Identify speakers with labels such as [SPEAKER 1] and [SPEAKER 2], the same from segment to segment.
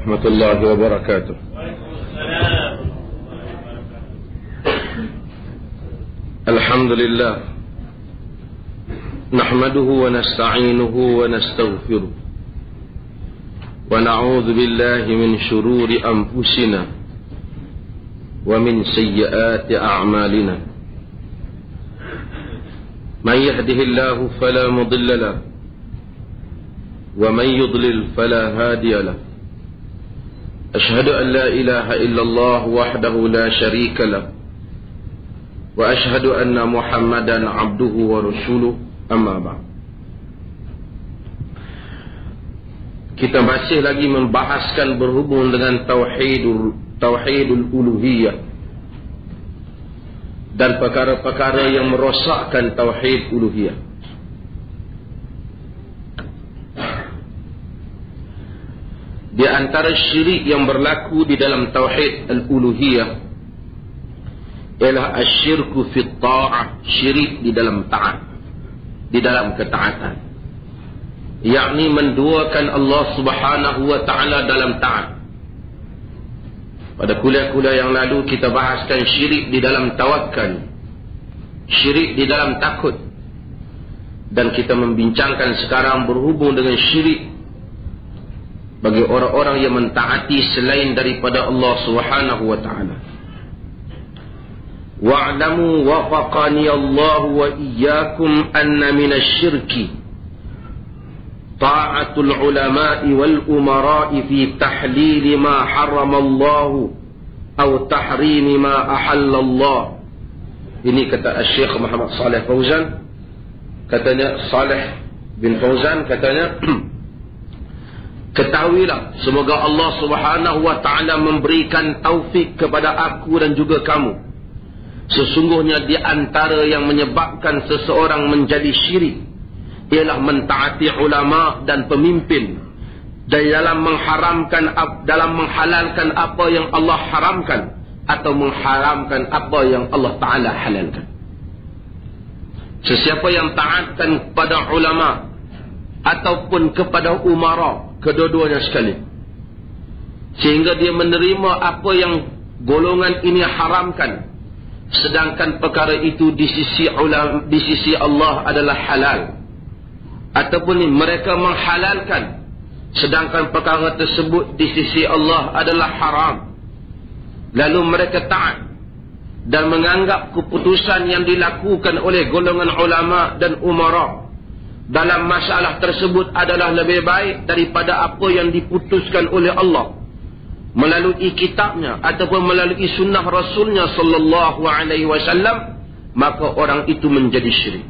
[SPEAKER 1] ورحمة الله وبركاته. الحمد لله نحمده ونستعينه ونستغفره ونعوذ بالله من شرور أنفسنا ومن سيئات أعمالنا من يهده الله فلا مضل له ومن يضلل فلا هادي له أشهد أن لا إله إلا الله وحده لا شريك له وأشهد أن محمدا عبده ورسوله أما بعد. Kita masih lagi membahaskan berhubung dengan tauhidul uluhiyah dan perkara-perkara yang merosakkan tauhid uluhiyah. Di antara syirik yang berlaku di dalam tauhid al-uluhiyah ialah asyirku fi ta'ah, syirik di dalam taat, di dalam ketaatan, yakni menduakan Allah Subhanahu wa taala dalam taat. Pada kuliah-kuliah yang lalu kita bahaskan syirik di dalam tawakal, syirik di dalam takut, dan kita membincangkan sekarang berhubung dengan syirik bagi orang-orang yang mentaati selain daripada Allah Subhanahu wa taala. Wa'lamu wafaqani Allah wa iyyakum anna minasyirki ta'atul ulama'i wal umara'i fi tahlil ma harrama Allah aw tahrim ma ahalla Allah. Ini kata Syekh Muhammad Saleh Fauzan, katanya Saleh bin Fauzan katanya ketahuilah, semoga Allah Subhanahu wa taala memberikan taufik kepada aku dan juga kamu. Sesungguhnya di antara yang menyebabkan seseorang menjadi syirik ialah mentaati ulama dan pemimpin dalam menghalalkan apa yang Allah haramkan atau mengharamkan apa yang Allah taala halalkan. Sesiapa yang taatkan kepada ulama ataupun kepada umara, kedua-duanya sekali, sehingga dia menerima apa yang golongan ini haramkan, sedangkan perkara itu di sisi Allah adalah halal, ataupun mereka menghalalkan sedangkan perkara tersebut di sisi Allah adalah haram, lalu mereka taat dan menganggap keputusan yang dilakukan oleh golongan ulama dan umara dalam masalah tersebut adalah lebih baik daripada apa yang diputuskan oleh Allah melalui kitabnya ataupun melalui sunnah Rasulnya sallallahu alaihi wasallam, maka orang itu menjadi syirik.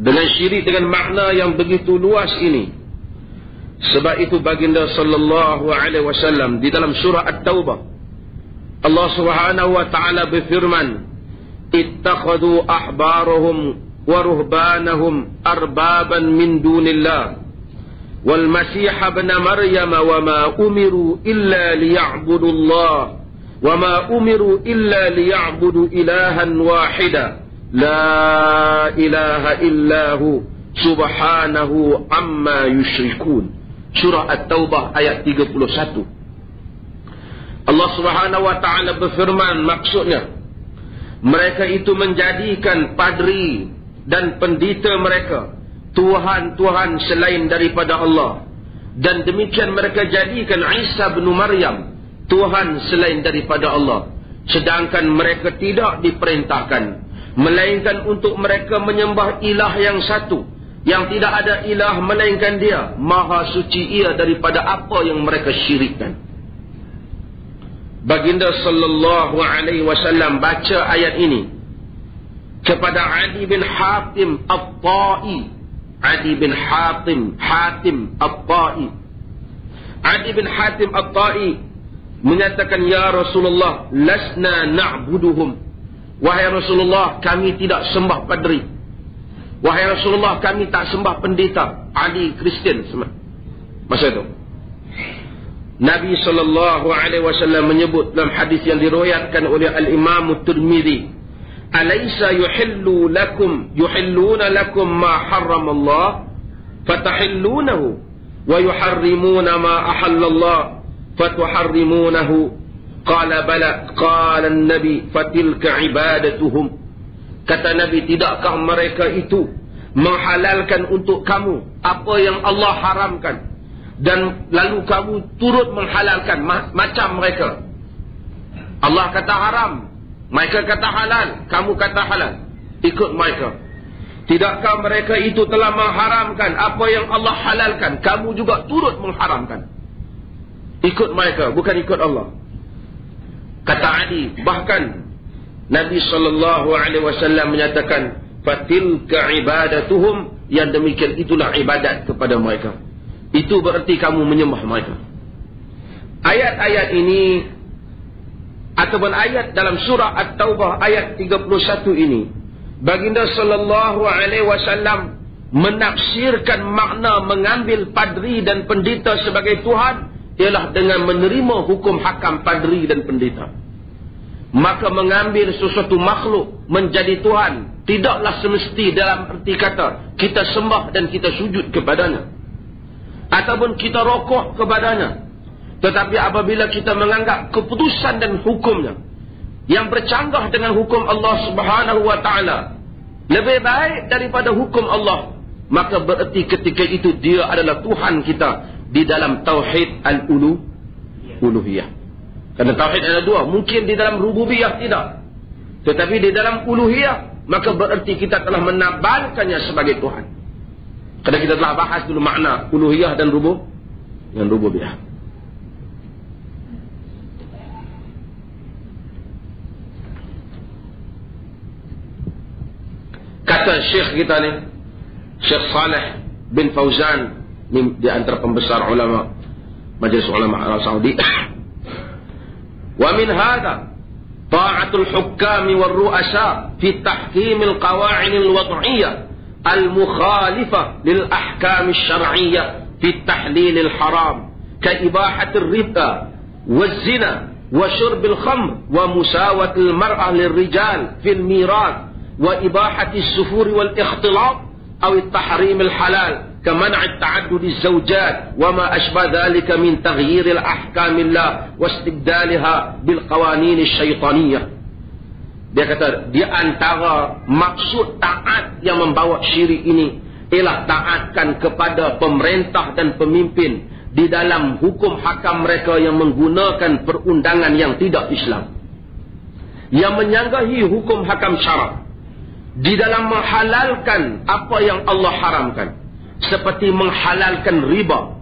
[SPEAKER 1] Dengan syirik dengan makna yang begitu luas ini, sebab itu baginda sallallahu alaihi wasallam di dalam surah At-Taubah, Allah Subhanahu wa taala berfirman, ittakhadhu ahbarahum wa ruhbanahum arbaban min dunillah wal masih ibn maryam wa ma umiru illa liya'budu Allah wa ma umiru illa liya'budu ilahan wahida la ilaha illahu subhanahu amma yushrikun. Surah At-Taubah ayat 31. Allah Subhanahu wa taala berfirman, maksudnya mereka itu menjadikan padri dan pendeta mereka Tuhan-Tuhan selain daripada Allah, dan demikian mereka jadikan Isa bin Maryam Tuhan selain daripada Allah, sedangkan mereka tidak diperintahkan melainkan untuk mereka menyembah ilah yang satu, yang tidak ada ilah melainkan Dia, maha suci Ia daripada apa yang mereka syirikkan. Baginda sallallahu alaihi wasallam baca ayat ini kepada Adi bin Hatim At-Ta'i. Adi bin Hatim At-Ta'i. Adi bin Hatim At-Ta'i menyatakan, ya Rasulullah, lasna na'buduhum. Wahai Rasulullah, kami tidak sembah padri. Wahai Rasulullah, kami tak sembah pendeta. Ali Kristian masa itu. Nabi SAW menyebut dalam hadis yang diriwayatkan oleh Al-Imam At-Tirmidzi, alaysa yuhilluna lakum ma harrama Allah? fatahillunahu wa yuharrimuna ma ahallallah fatuharrimunahu. Qala bala. Qala an-nabi fatilka ibadatuhum. Kata Nabi, tidakkah mereka itu menghalalkan untuk kamu apa yang Allah haramkan, dan lalu kamu turut menghalalkan macam mereka. Allah kata haram, mereka kata halal, kamu kata halal, ikut mereka. Tidakkah mereka itu telah mengharamkan apa yang Allah halalkan, kamu juga turut mengharamkan. Ikut mereka, bukan ikut Allah. Kata Ali, bahkan Nabi SAW menyatakan, fatilka ibadatuhum, yang demikian itulah ibadat kepada mereka. Itu berarti kamu menyembah mereka. Ayat-ayat ini ataupun ayat dalam surah At-Taubah ayat 31 ini, baginda sallallahu alaihi wasallam menafsirkan makna mengambil padri dan pendeta sebagai Tuhan ialah dengan menerima hukum hakam padri dan pendeta. Maka mengambil sesuatu makhluk menjadi Tuhan tidaklah semesti dalam erti kata kita sembah dan kita sujud kepadanya ataupun kita rokok kepadanya. Tetapi apabila kita menganggap keputusan dan hukumnya yang bercanggah dengan hukum Allah Subhanahu wa taala lebih baik daripada hukum Allah, maka berarti ketika itu dia adalah Tuhan kita di dalam tauhid al-uluhiyah. Kerana tauhid ada dua, mungkin di dalam rububiyah tidak, tetapi di dalam uluhiyah, maka berarti kita telah menabalkannya sebagai Tuhan. Kerana kita telah bahas dulu makna uluhiyah dan rububiyah. Kata Syekh kita ni, Syekh Saleh bin Fauzan, di antara pembesar ulama Majlis Ulama Arab Saudi, wa min hadha ta'atul hukam wal ru'asa fi tahkim al qawa'id al wad'iyyah al mukhalifah lil ahkam al syar'iyyah fi tahlil al haram ka ibahat al riba wal zina wa shurb al khamr wa musawat al mar'ah lil rijal fi al mirath wa ibahat al sufur wal ikhtilat aw al tahrim al halal كمنع التعدد الزوجات وما أشبه ذلك من تغيير الأحكام الله واستبدالها بالقوانين الشيطانية. Dia kata, di antara maksud taat yang membawa syirik ini ialah taatkan kepada pemerintah dan pemimpin di dalam hukum hakam mereka yang menggunakan perundangan yang tidak Islam, yang menyanggahi hukum hakam syarak di dalam menghalalkan apa yang Allah haramkan, seperti menghalalkan riba,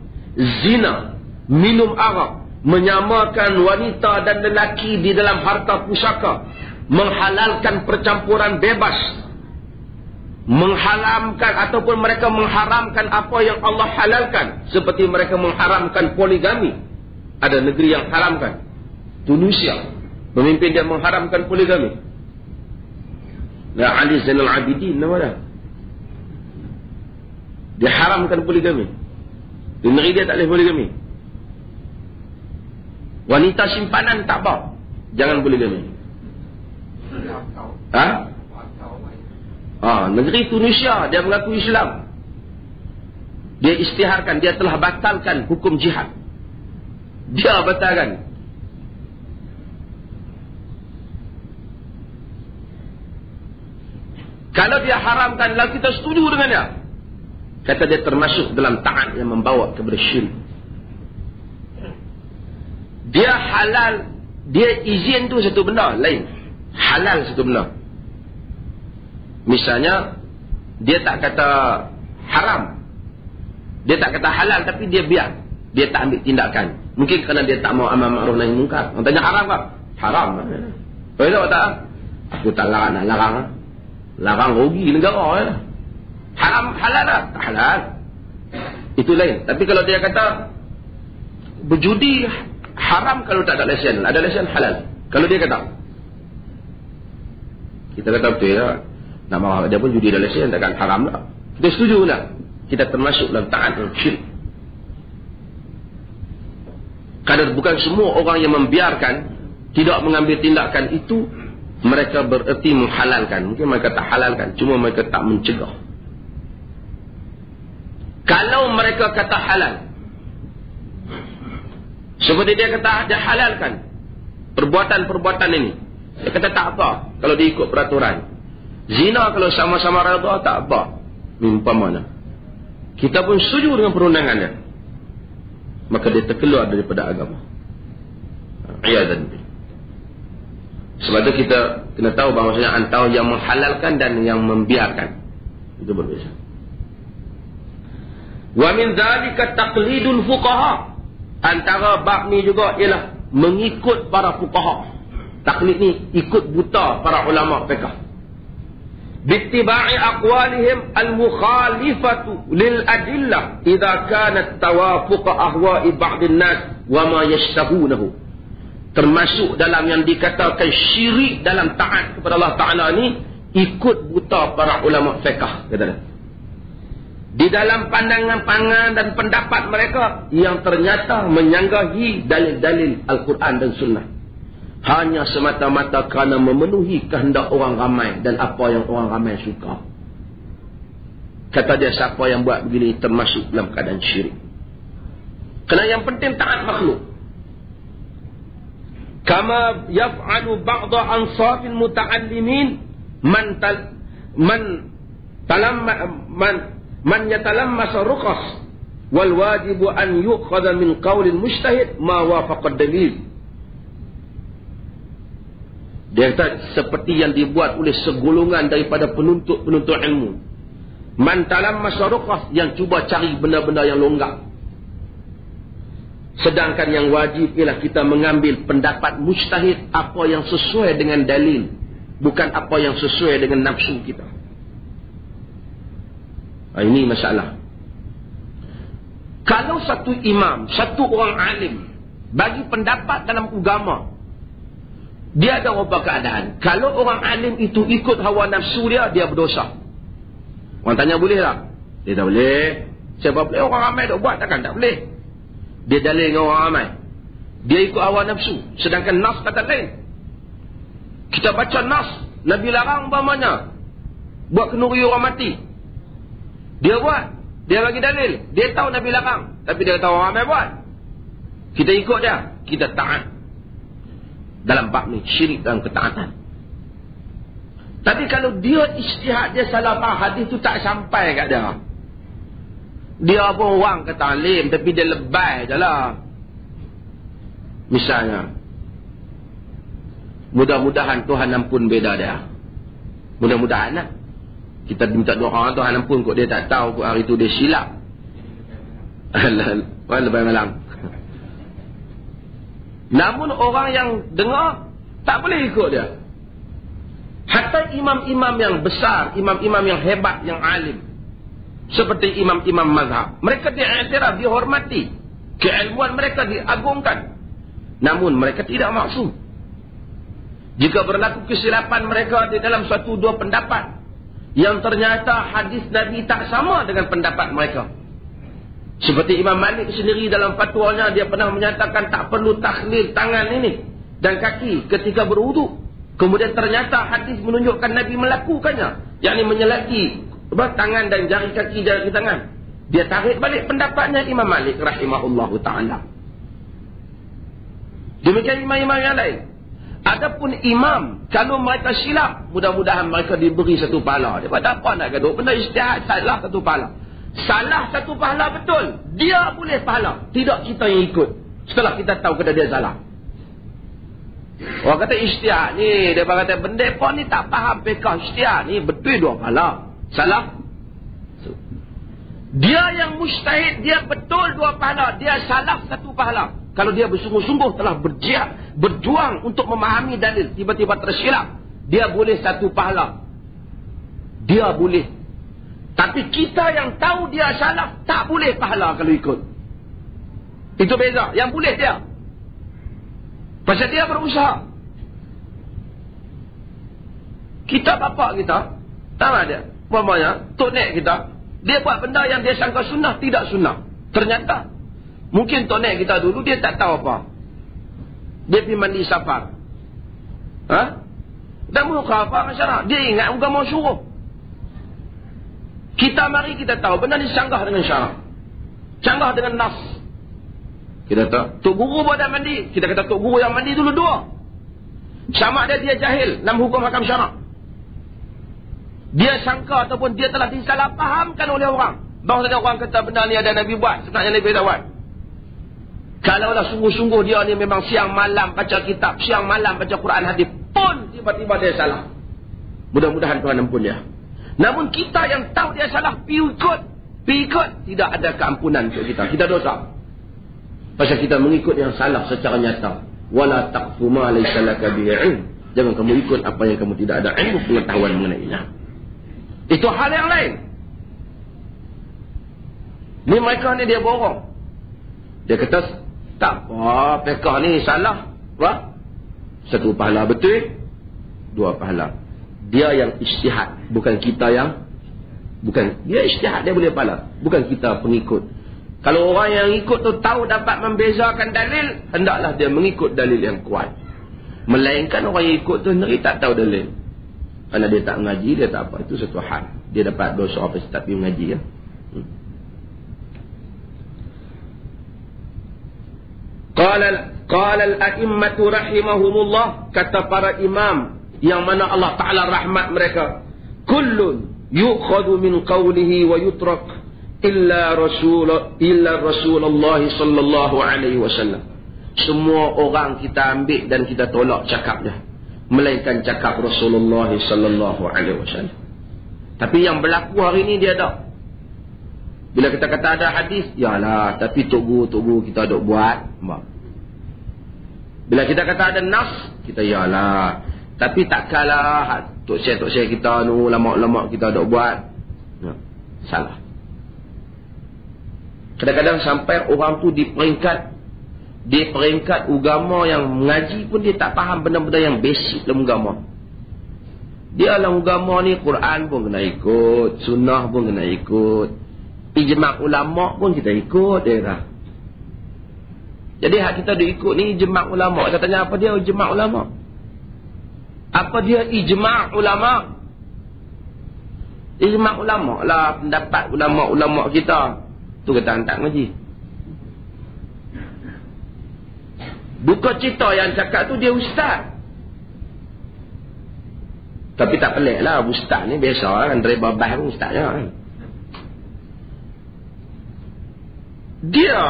[SPEAKER 1] zina, minum arak, menyamakan wanita dan lelaki di dalam harta pusaka, menghalalkan percampuran bebas, mengharamkan ataupun mereka mengharamkan apa yang Allah halalkan, seperti mereka mengharamkan poligami. Ada negeri yang haramkan, Tunisia, pemimpin dia mengharamkan poligami. Nah, Ali Zainal Abidin nama dia. Dia haramkan poligami. Di negeri dia tak boleh poligami. Wanita simpanan tak bawa, jangan poligami. Negeri Tunisia dia mengaku Islam. Dia istiharkan, dia telah batalkan hukum jihad. Dia batalkan. Kalau dia haramkan, lalu kita setuju dengan dia. Kata dia termasuk dalam taat yang membawa kepada syirik. Dia halal, dia izin tu satu benda lain, halal satu benda. Misalnya dia tak kata haram, dia tak kata halal, tapi dia biar, dia tak ambil tindakan. Mungkin kerana dia tak mau amal ma'ruf nahi munkar. Orang tanya haram tak? Haram. Tahu tak? Aku tak larang, nak larang. Larang rugi negara. Haram, halal tak? Tak halal. Itu lain. Tapi kalau dia kata berjudi haram kalau tak ada lesen, ada lesen halal. Kalau dia kata, kita kata betul ya, nama dia pun judi ada lesen, takkan haram tak? Kita setuju tak? Kita termasuk dalam taat dan syirik. Kadang bukan semua orang yang membiarkan, tidak mengambil tindakan itu, mereka bererti menghalalkan. Mungkin mereka tak halalkan, cuma mereka tak mencegah. Kalau mereka kata halal, seperti dia kata dia halalkan perbuatan-perbuatan ini, dia kata tak apa kalau dia ikut peraturan. Zina kalau sama-sama redha tak apa, umpamanya kita pun setuju dengan perundangannya, maka dia terkeluar daripada agama. Iyadzan billah. Sebab itu kita kena tahu bahawasanya antara yang menghalalkan dan yang membiarkan itu berbeza. Wa min dzalika taqlidul fuqaha. Antara bab ni juga ialah mengikut para fuqaha. Taklid ni ikut buta para ulama fiqh. Bittiba'i aqwalihim al-mukhalifatu lil adillah idza kanat tawafuq ahwa'i ba'd an-nas wa ma yashtahunahu. Termasuk dalam yang dikatakan syirik dalam taat kepada Allah Ta'ala ni, ikut buta para ulama fiqh, kata dia. Di dalam pandangan-pandangan dan pendapat mereka yang ternyata menyanggahi dalil-dalil Al-Quran dan Sunnah, hanya semata-mata kerana memenuhi kehendak orang ramai dan apa yang orang ramai suka. Kata dia, siapa yang buat begini termasuk dalam keadaan syirik. Kerana yang penting taat makhluk. Kama yaf'alu ba'da ansafil muta'allimin man yatalammasa ruqas wal wajibu an yu'khadha min qawlil mujtahid ma wafaqa dalil. Dia kata seperti yang dibuat oleh segolongan daripada penuntut ilmu. Man talammasa ruqas, yang cuba cari benda-benda yang longgar. Sedangkan yang wajib ialah kita mengambil pendapat mujtahid, apa yang sesuai dengan dalil, bukan apa yang sesuai dengan nafsu kita. Ini masalah. Kalau satu imam, satu orang alim bagi pendapat dalam agama, dia ada beberapa keadaan. Kalau orang alim itu ikut hawa nafsu dia, dia berdosa. Orang tanya boleh tak? Dia tak boleh. Siapa boleh? Orang ramai tak buat, takkan tak boleh. Dia dalil dengan orang ramai, dia ikut hawa nafsu, sedangkan nas kata lain. Kita baca nas, Nabi larang umpamanya buat kenduri orang mati, dia buat, dia bagi dalil, dia tahu Nabi larang, tapi dia tahu orang ramai buat, kita ikut dia, kita taat. Dalam bab ni syirik dalam ketaatan. Tapi kalau dia ijtihad, dia salah faham, hadis tu tak sampai kat dia, dia pun orang kata alim, tapi dia lebay je lah. Misalnya, mudah-mudahan Tuhan ampun beda dia. Mudah-mudahan lah. Kita minta doa Tuhan ampun, kok dia tak tahu, kok hari tu dia silap. Lebay malam. Namun orang yang dengar tak boleh ikut dia. Hatta imam-imam yang besar, imam-imam yang hebat, yang alim, seperti imam-imam mazhab, mereka diiktiraf, dihormati, keilmuan mereka diagungkan, namun mereka tidak maksum. Jika berlaku kesilapan mereka di dalam satu dua pendapat yang ternyata hadis Nabi tak sama dengan pendapat mereka, seperti Imam Malik sendiri dalam fatwanya, dia pernah menyatakan tak perlu takhlil tangan ini dan kaki ketika berwudu, kemudian ternyata hadis menunjukkan Nabi melakukannya, yakni menyelaki tangan dan jari kaki, jari tangan. Dia tarik balik pendapatnya Imam Malik rahimahullahu ta'ala. Demikian imam-imam yang lain. Adapun imam, kalau mereka silap, mudah-mudahan mereka diberi satu pahala. Dia kata apa nak gaduh? Benda ijtihad, salah satu pahala. Salah satu pahala betul, dia boleh pahala, tidak kita yang ikut setelah kita tahu kata dia salah. Orang kata ijtihad ni, dia kata benda apa ni tak faham fiqh ijtihad ni, betul dua pahala. Salah. Dia yang mujtahid, dia betul dua pahala, dia salah satu pahala. Kalau dia bersungguh-sungguh telah berjuang untuk memahami dalil, tiba-tiba tersilap, dia boleh satu pahala. Dia boleh. Tapi kita yang tahu dia salah, tak boleh pahala kalau ikut. Itu beza. Yang boleh dia, pasal dia berusaha. Kita bapak kita, tahu dia, umpamanya tok nek kita, dia buat benda yang dia sangka sunnah, tidak sunnah. Ternyata mungkin tok nek kita dulu dia tak tahu apa, dia pergi mandi safar, dan muka apa masyarakat, dia ingat agama suruh. Kita mari kita tahu benda ni sanggah dengan syarak. Sanggah dengan nas. Kita tahu, Tok Guru buat dah mandi. Kita kata Tok Guru yang mandi dulu dua. Sama ada dia jahil dalam hukum hakam syarak. Dia sangka ataupun dia telah disalahfahamkan oleh orang. Bahawa ada orang kata benda ni ada Nabi buat, sebenarnya Nabi tak buat. Kalaulah sungguh-sungguh dia ni memang siang malam baca kitab, siang malam baca Quran hadis, pun tiba-tiba dia salah. Mudah-mudahan Tuhan ampun dia. Namun kita yang tahu dia salah, pi ikut, tidak ada keampunan untuk kita. Kita dosa. Pasal kita mengikut yang salah secara nyata. Wala taqfu ma laysa laka bihi ilm. Jangan kamu ikut apa yang kamu tidak ada ilmu pengetahuan mengenainya. Itu hal yang lain. Ni mereka ni dia borong. Dia kata, tak apa, fiqh ni salah. Apa? Satu pahala betul, dua pahala. Dia yang ijtihad, bukan kita yang, bukan, dia ijtihad, dia boleh pahala. Bukan kita pengikut. Kalau orang yang ikut tu tahu dapat membezakan dalil, hendaklah dia mengikut dalil yang kuat. Melainkan orang yang ikut tu sendiri tak tahu dalil. Kerana dia tak mengaji, dia tak apa. Itu satu hal. Dia dapat dosa apa setiap dia mengaji. Ya? Qala al-a'immatu rahimahumullah, kata para imam yang mana Allah Ta'ala rahmat mereka, kullun yu'khadhu min qawlihi wa yutrak illa Rasulullah sallallahu alaihi wasallam. Semua orang kita ambil dan kita tolak cakap dia, melainkan cakap Rasulullah sallallahu alaihi wasallam. Tapi yang berlaku hari ini dia tak. Bila kita kata ada hadis, yalah, tapi Tok Guru kita dok buat. Bila kita kata ada nas, kita yalah, tapi tak kalah Tok Syekh kita nu, lama-lama kita dok buat. Ya, salah. Kadang-kadang sampai orang tu di peringkat agama yang mengaji pun dia tak faham benda-benda yang basic dalam agama. Dia dalam agama ni Quran pun kena ikut, sunnah pun kena ikut, ijma' ulama pun kita ikut dia dah. Jadi hak kita diikut ni ijma' ulama. Saya tanya apa dia ijma' ulama? Apa dia ijma' ulama? Ijma' ulama lah pendapat ulama-ulama kita. Tu kata tak ngaji. Buka cerita yang cakap tu dia ustaz. Tapi tak pelik lah, ustaz ni biasa kan, driver bas pun ustaz je kan. Dia,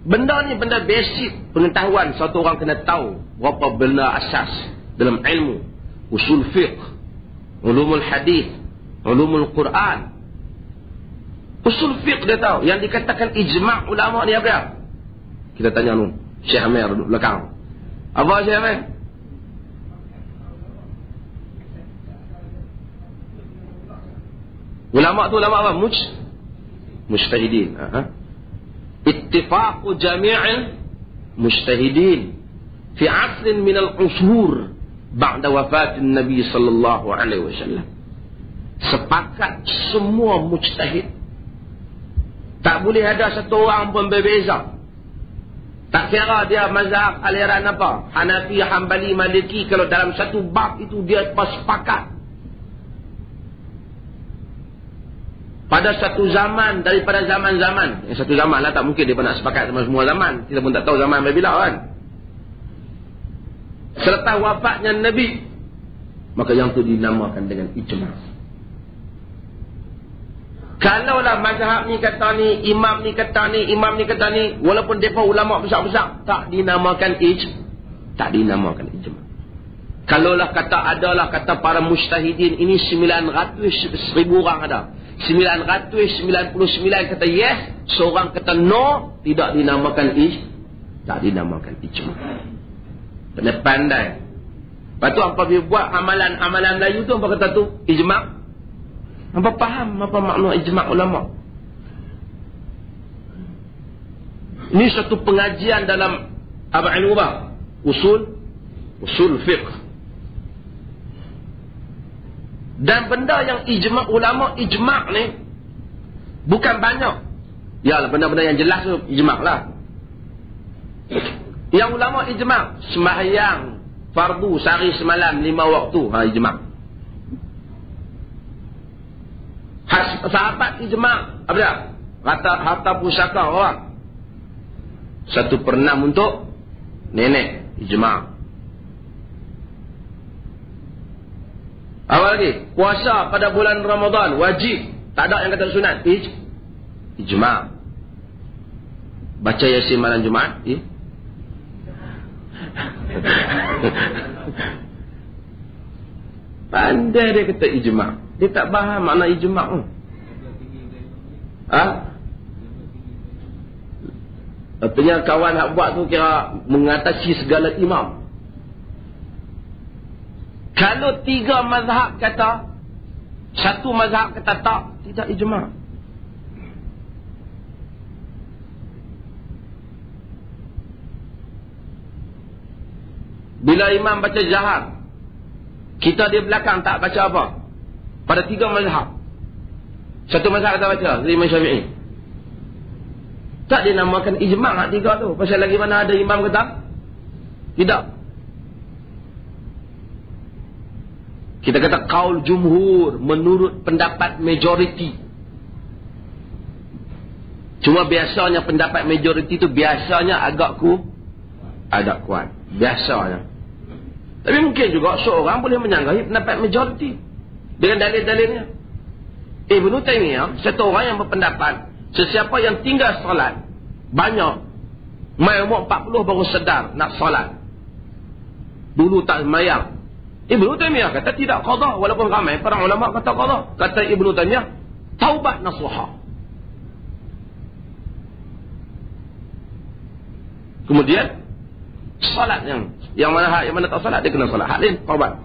[SPEAKER 1] benda ni benda basic pengetahuan. Satu orang kena tahu berapa benda asas dalam ilmu, usul fiqh, ulumul hadis, ulumul Quran. Usul fiqh dia tahu. Yang dikatakan ijma' ulama ni apa? Kita tanya nu, Syekh Amir duduk belakang. Apa Syekh Amir? Ulama tu ulama apa? Mujtahidin. Ittifaq jami' mujtahidin fi 'asr min al-'usur ba'da wafat Nabi sallallahu alaihi wasallam. Sepakat semua mujtahid. Tak boleh ada satu orang pun berbeza. Tak kira dia mazhab aliran apa, Hanafi, Hanbali, Maliki, kalau dalam satu bab itu dia sepakat. Pada satu zaman daripada zaman-zaman, satu zaman lah, tak mungkin dia nak sepakat sama semua zaman. Kita pun tak tahu zaman bila kan. Selepas wafatnya Nabi, maka yang itu dinamakan dengan ijma'. Kalaulah mazhab ni kata ni, imam ni kata ni, imam ni kata ni, walaupun mereka ulama besar-besar, tak dinamakan ijma'. Kalaulah kata adalah kata para mujtahidin ini 900,000 orang ada. 999 kata yes, seorang kata no, tidak dinamakan ijma'. Kena pandai. Lepas tu apa dia buat amalan Melayu tu apa kata tu? Ijma'. Apa faham apa makna ijma' ulama? Ini satu pengajian dalam apa ilmu apa? Usul fiqh. Dan benda yang ijma' ulama, ijma' ni bukan banyak. Ya, benda-benda yang jelas tu ijma' lah. Yang ulama ijma', sembahyang fardu sehari semalam 5 waktu, ijma'. sahabat ijma'. Apa dia? Harta pusaka orang 1/6 untuk nenek, ijma'. Apa lagi? Puasa pada bulan Ramadan wajib, tak ada yang kata sunat. Ijma'. Baca Yasin malam Jumaat, pandai dia kata ijma'. Dia tak faham makna ijma'. Artinya kawan hak buat tu kira mengatasi segala imam. Kalau 3 mazhab kata, 1 mazhab kata tak, tidak ijma'. Bila imam baca jahar, kita di belakang tak baca apa? Pada 3 mazhab. 1 mazhab kata baca, Imam Syafi'i. Tak dinamakan ijma' hak 3 tu. Pasal lagi mana ada imam kata tidak. Kita kata qaul jumhur, menurut pendapat majoriti. Cuma biasanya pendapat majoriti tu biasanya agak kuat. Biasanya. Tapi mungkin juga seorang boleh menyanggahi pendapat majoriti dengan dalil-dalilnya. Ibnu Taimiyah, satu orang yang berpendapat sesiapa yang tinggal solat banyak, mai umur 40 baru sedar nak solat, dulu tak semayang, Ibnu Taimiyah kata tidak qada, walaupun ramai para ulama kata qada. Kata Ibnu Taimiyah, taubat nasuha. Kemudian salat yang mana tak salat dia kena salat. Hak lain taubat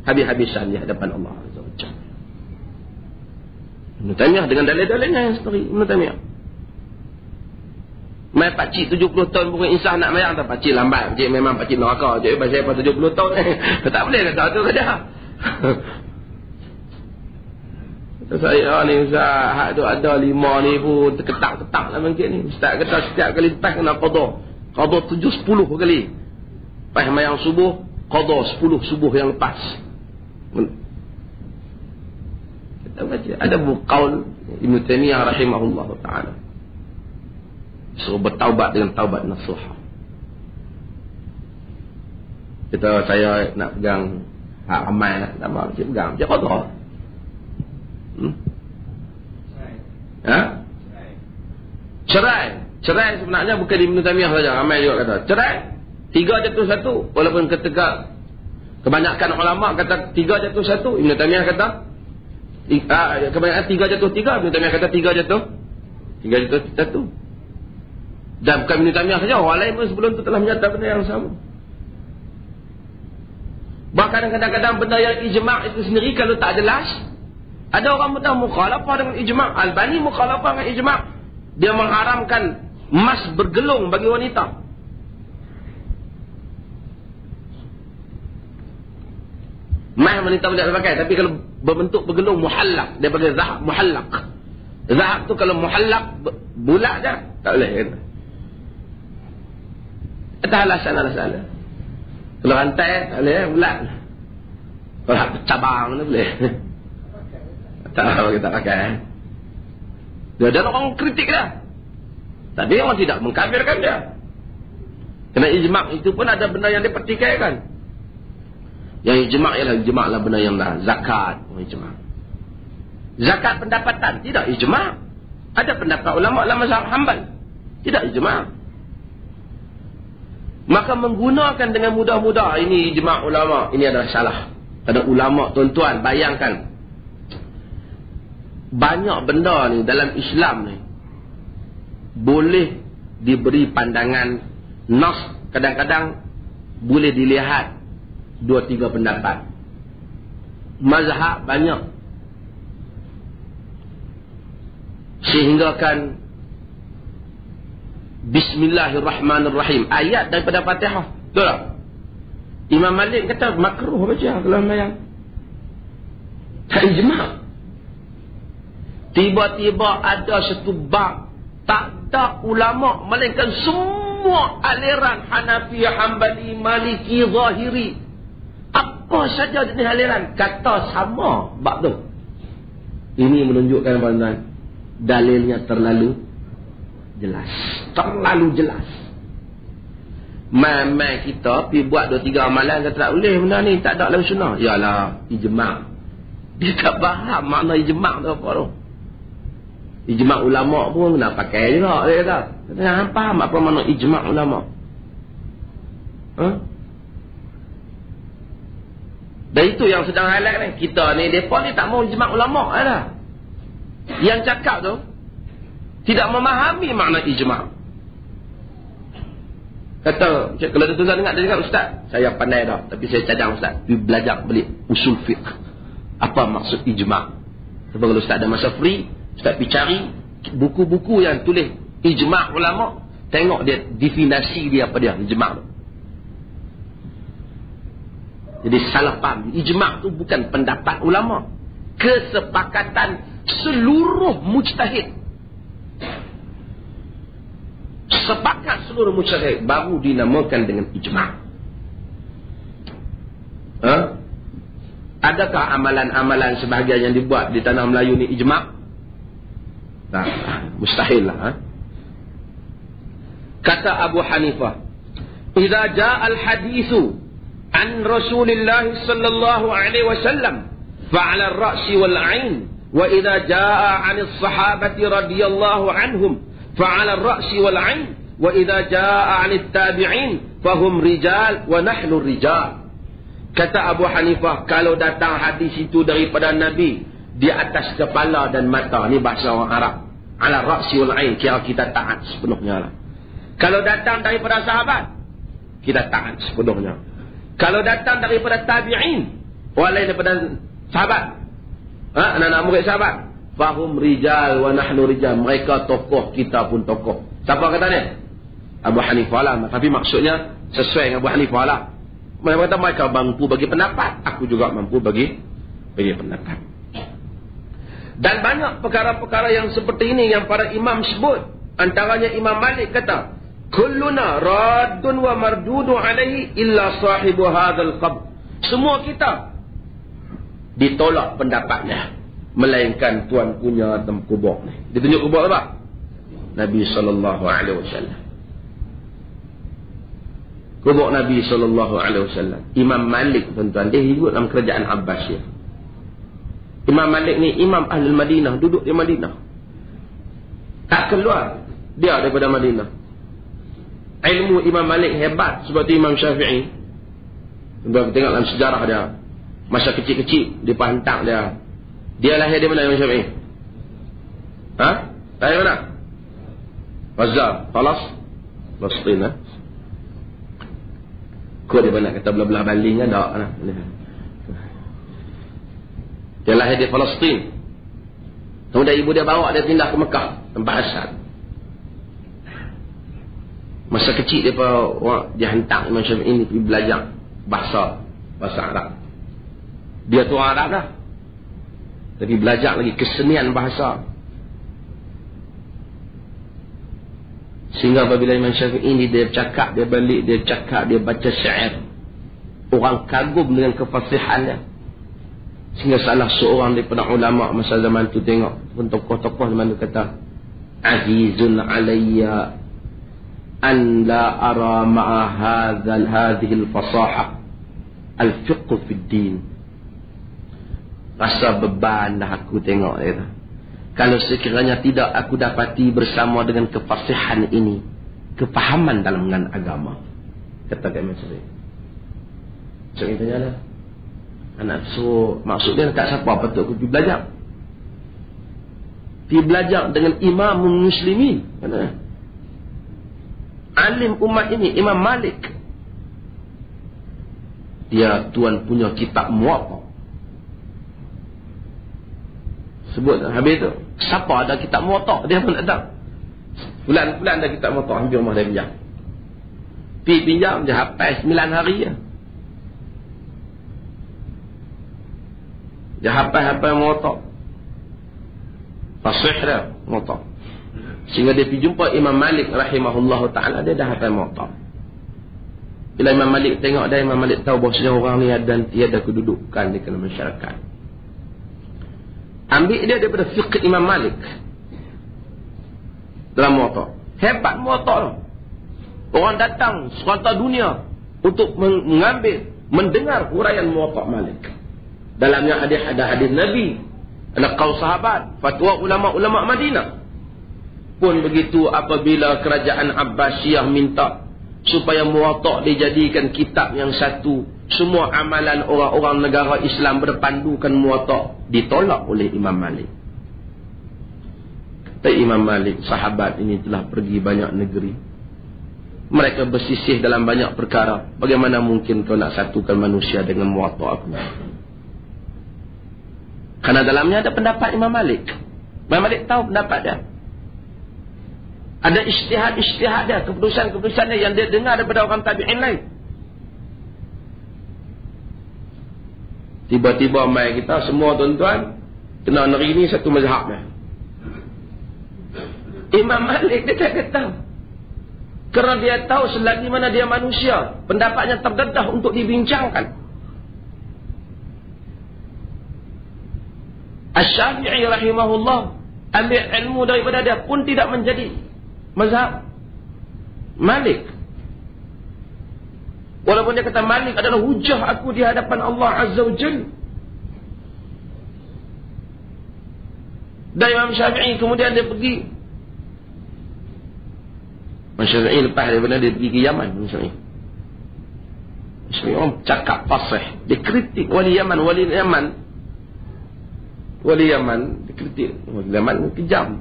[SPEAKER 1] habis-habisan di hadapan Allah Azza wa Jalla. Ibnu Taimiyah dengan dalil-dalilnya yang seperti Ibnu Taimiyah. Mai pakcik 70 tahun bukan insah nak mayang, tak pakcik lambat. Pakcik memang pakcik neraka. Jadi pasal 70 tahun tak boleh kata tu saja. Kata saya ni ustaz, hak tu ada 5 ni pun terketak-ketak lah mungkin ni. Ustaz kata setiap kali lepas kena qada. Qada 7-10 kali. Lepas mayang subuh, qada 10 subuh yang lepas. Kita baca ada qaul Ibnu Taimiyah rahimahullah taala. Suruh bertaubat dengan taubat nasuha. Saya nak pegang hak amal nak tambah macam pegang macam qada. Cerai sebenarnya bukan di Ibnu Taimiyah saja, ramai juga kata cerai 3 jatuh 1, walaupun ketika kebanyakan ulama kata 3 jatuh 1, Ibnu Taimiyah kata kebanyakan 3 jatuh 3, Ibnu Taimiyah kata 3 jatuh 1. Dan bukan Ibnu Taimiyah saja, orang lain pun sebelum itu telah menyatakan benda yang sama. Bahkan kadang-kadang benda yang ijma' itu sendiri kalau tak jelas, ada orang mudah mukhalafah dengan ijma'. Albani mukhalafah dengan ijma'. Dia mengharamkan emas bergelung bagi wanita. Emas wanita boleh pakai, tapi kalau berbentuk bergelung muhallaq, dia pakai zahab muhallaq. Zahab tu kalau muhallaq bulat je, tak boleh kata. Ada alasan. Kalau rantai tak boleh bulat. Kalau cabang tu boleh. Tak kita pakai. Dia ada orang kritik dah. Tapi orang tidak mengkafirkan dia. Kerana ijma' itu pun ada benda yang dipertikaikan. Yang ijma' lah benda yang dah zakat. Ijma'. Zakat pendapatan tidak ijma'. Ada pendapat ulama dalam mazhab Hanbal tidak ijma'. Maka menggunakan dengan mudah-mudah ini ijma' ulama, ini adalah salah. Ada ulama tuan-tuan, bayangkan banyak benda ni dalam Islam ni boleh diberi pandangan nas, kadang-kadang boleh dilihat 2-3 pendapat. Mazhab banyak, sehingga kan Bismillahirrahmanirrahim ayat daripada Fatihah, betul tak? Imam Malik kata makruh baca kalau sembahyang. Tak ijma'. Tiba-tiba ada satu bab, tak ada ulama melainkan semua aliran Hanafi, Hanbali, Maliki, Zahiri, apa saja jenis aliran kata sama bab tu. Ini menunjukkan tuan-tuan, dalilnya terlalu jelas. Terlalu jelas. Mai kita pergi buat 2-3 amalan kata tak boleh benda ni, tak ada dalam sunnah. Yalah, ijma'. Dia tak faham makna ijma' tu apa tu. Ijma' ulama' pun nak pakai juga dia kata. Dia faham apa makna ijma' ulama'. Dan itu yang sedang highlight ni. Kita ni, mereka ni tak mau ijma' ulama' lah. Yang cakap tu tidak memahami makna ijma'. Kata, kalau tuan-tuan dengar dia cakap, Ustaz, saya pandai dah, tapi saya cadang Ustaz, pergi belajar beli usul fiqh. Apa maksud ijma'? Sebab kalau Ustaz ada masa free, Ustaz pergi cari buku-buku yang tulis ijma' ulama', tengok dia definisi dia apa dia ijma' tu. Jadi salah faham. Ijma' tu bukan pendapat ulama, kesepakatan seluruh mujtahid. Sepakat seluruh mujtahid baru dinamakan dengan ijma'. Adakah amalan-amalan sebahagian yang dibuat di tanah Melayu ni ijma'? Tak, mustahil lah. Kata Abu Hanifah, "Idza jaa al-haditsu an Rasulillah sallallahu alaihi wasallam fa'ala ar-ra'si wal 'ain, wa idza jaa 'an as-sahabati radhiyallahu anhum fa'ala ar-ra'si wal 'ain, wa idza jaa 'an at-tabi'in fahum rijal wa nahnu rijal." Kata Abu Hanifah, kalau datang hadis itu daripada Nabi di atas kepala dan mata, ni bahasa orang Arab, ala ra'si wal 'ain, kira kita taat sepenuhnya lah. Kalau datang daripada sahabat, kita taat sepenuhnya. Kalau datang daripada tabi'in, orang lain daripada sahabat, anak-anak murid sahabat, fahum rijal wa nahnu rijal, mereka tokoh, kita pun tokoh. Siapa kata ni? Abu Hanifah lah. Tapi maksudnya sesuai dengan Abu Hanifah lah. Mereka kata mereka mampu bagi pendapat, aku juga mampu bagi pendapat. Dan banyak perkara-perkara yang seperti ini yang para imam sebut. Antaranya Imam Malik kata, kulluna raddun wa mardudu alaihi illa sahibu hadzal qabr. Semua kita ditolak pendapatnya, melainkan tuan punya kubur ni. Ditunjuk kubur apa? Nabi sallallahu alaihi wasallam. Kubur Nabi sallallahu alaihi wasallam. Imam Malik tuan-tuan, dia hidup dalam kerajaan Abbasiyah. Imam Malik ni imam ahli Madinah, duduk di Madinah. Tak keluar dia daripada Madinah. Ilmu Imam Malik hebat seperti Imam Syafi'i. Kita tengok dalam sejarah dia, masa kecil-kecil dia pantang dia. Dia lahir di mana Imam Syafi'i? Lahir mana? Gaza, Palestin. Kau dia nak kata belah-belah baling kan? Tak lah. Dia lahir di Palestin. Kemudian ibu dia bawa dia pindah ke Mekah, tempat asal. Masa kecil dia hantar Imam Syafi'i ini pergi belajar bahasa Arab. Dia tu orang Arab dah, tapi belajar lagi kesenian bahasa. Sehingga apabila Imam Syafi'i ini dia cakap, dia balik, dia cakap, dia baca syair, orang kagum dengan kefasihannya. Sehingga salah seorang daripada ulama masa zaman tu tengok, pun tokoh-tokoh zaman tu kata, azizun alayya an la ara ma'a hadhihi al-fasahah al-fiqh fi din. Rasa beban dah aku tengok dia. Kalau sekiranya tidak aku dapati bersama dengan kefasihan ini, kepahaman dalam agama. Kata Imam Syafi'i. Saya tanya lah, anak suruh, maksud dia tak siapa patut aku pergi belajar. Pergi belajar dengan imam muslimin. Alim umat ini, Imam Malik. Dia tuan punya kitab Muwatta. Sebut habis tu, siapa ada kitab Muwatta? Dia pun tak tahu. Bulan-bulan ada kitab Muwatta, hampir rumah dia pinjam. Pergi pinjam, dia hafal 9 hari je. Dia hafal Muwatta. Fasih dia Muwatta. Sehingga dia pergi jumpa Imam Malik rahimahullahu ta'ala, dia dah hafal Muwatta. Bila Imam Malik tengok dia, Imam Malik tahu bahawasanya orang ni ada kedudukan di dalam masyarakat. Ambil dia daripada fiqh Imam Malik dalam Muwatta. Hebat Muwatta. Orang datang serata dunia untuk mendengar huraian Muwatta Malik. Dalamnya ada hadis Nabi, ada qaul sahabat, fatwa ulama-ulama Madinah. Pun begitu apabila kerajaan Abbasiyah minta supaya Muwatta dijadikan kitab yang satu, semua amalan orang-orang negara Islam berpandukan Muwatta, ditolak oleh Imam Malik. Kata Imam Malik, sahabat ini telah pergi banyak negeri. Mereka bersisih dalam banyak perkara. Bagaimana mungkin kau nak satukan manusia dengan Muwatta aku? Karena dalamnya ada pendapat Imam Malik. Imam Malik tahu pendapat dia. Ada ijtihad dia, keputusan-keputusan dia yang dia dengar daripada orang tabi'in lain. Tiba-tiba mai kita semua tuan-tuan kena negeri ni satu mazhab dia. Imam Malik dia tak tahu. Kerana dia tahu selagi mana dia manusia, pendapatnya terdedah untuk dibincangkan. Asy-Syafi'i rahimahullah ambil ilmu daripada dia pun tidak menjadi mazhab Malik. Walaupun dia kata Malik adalah hujah aku di hadapan Allah Azza wa Jalla. Dan Imam Syafi'i kemudian dia pergi. Imam Syafi'i lepas daripada dia pergi ke Yaman. Imam Syafi'i orang cakap fasih. Dia kritik wali Yaman dikritik. Wali Yaman kejam.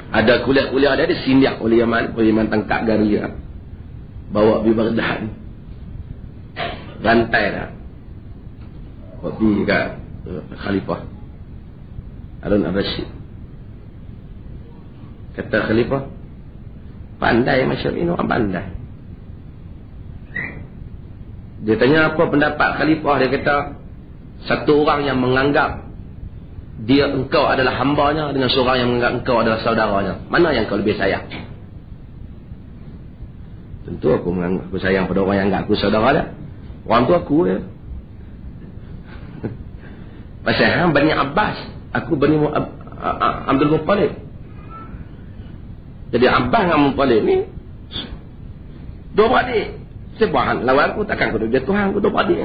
[SPEAKER 1] Ada kuliah-kuliah dia sindiak wali Yaman tangkap garia. Bawa pergi Baghdad. Rantai dah. Bawa pergi kat Khalifah Harun al-Rashid. Kata Khalifah, pandai masyarakat ini, orang pandai. Dia tanya apa pendapat Khalifah. Dia kata, satu orang yang menganggap engkau adalah hambanya dengan seorang yang menganggap engkau adalah saudaranya, mana yang kau lebih sayang? Tentu aku sayang pada orang yang anggap aku saudara dia. Orang tu aku ya. Pasal Bani Abbas, aku Bani Abdul Muttalib. Jadi Abbas dengan Muttalib ni dua beradik. Sebab lawan aku takkan aku dia Tuhan aku dua beradik.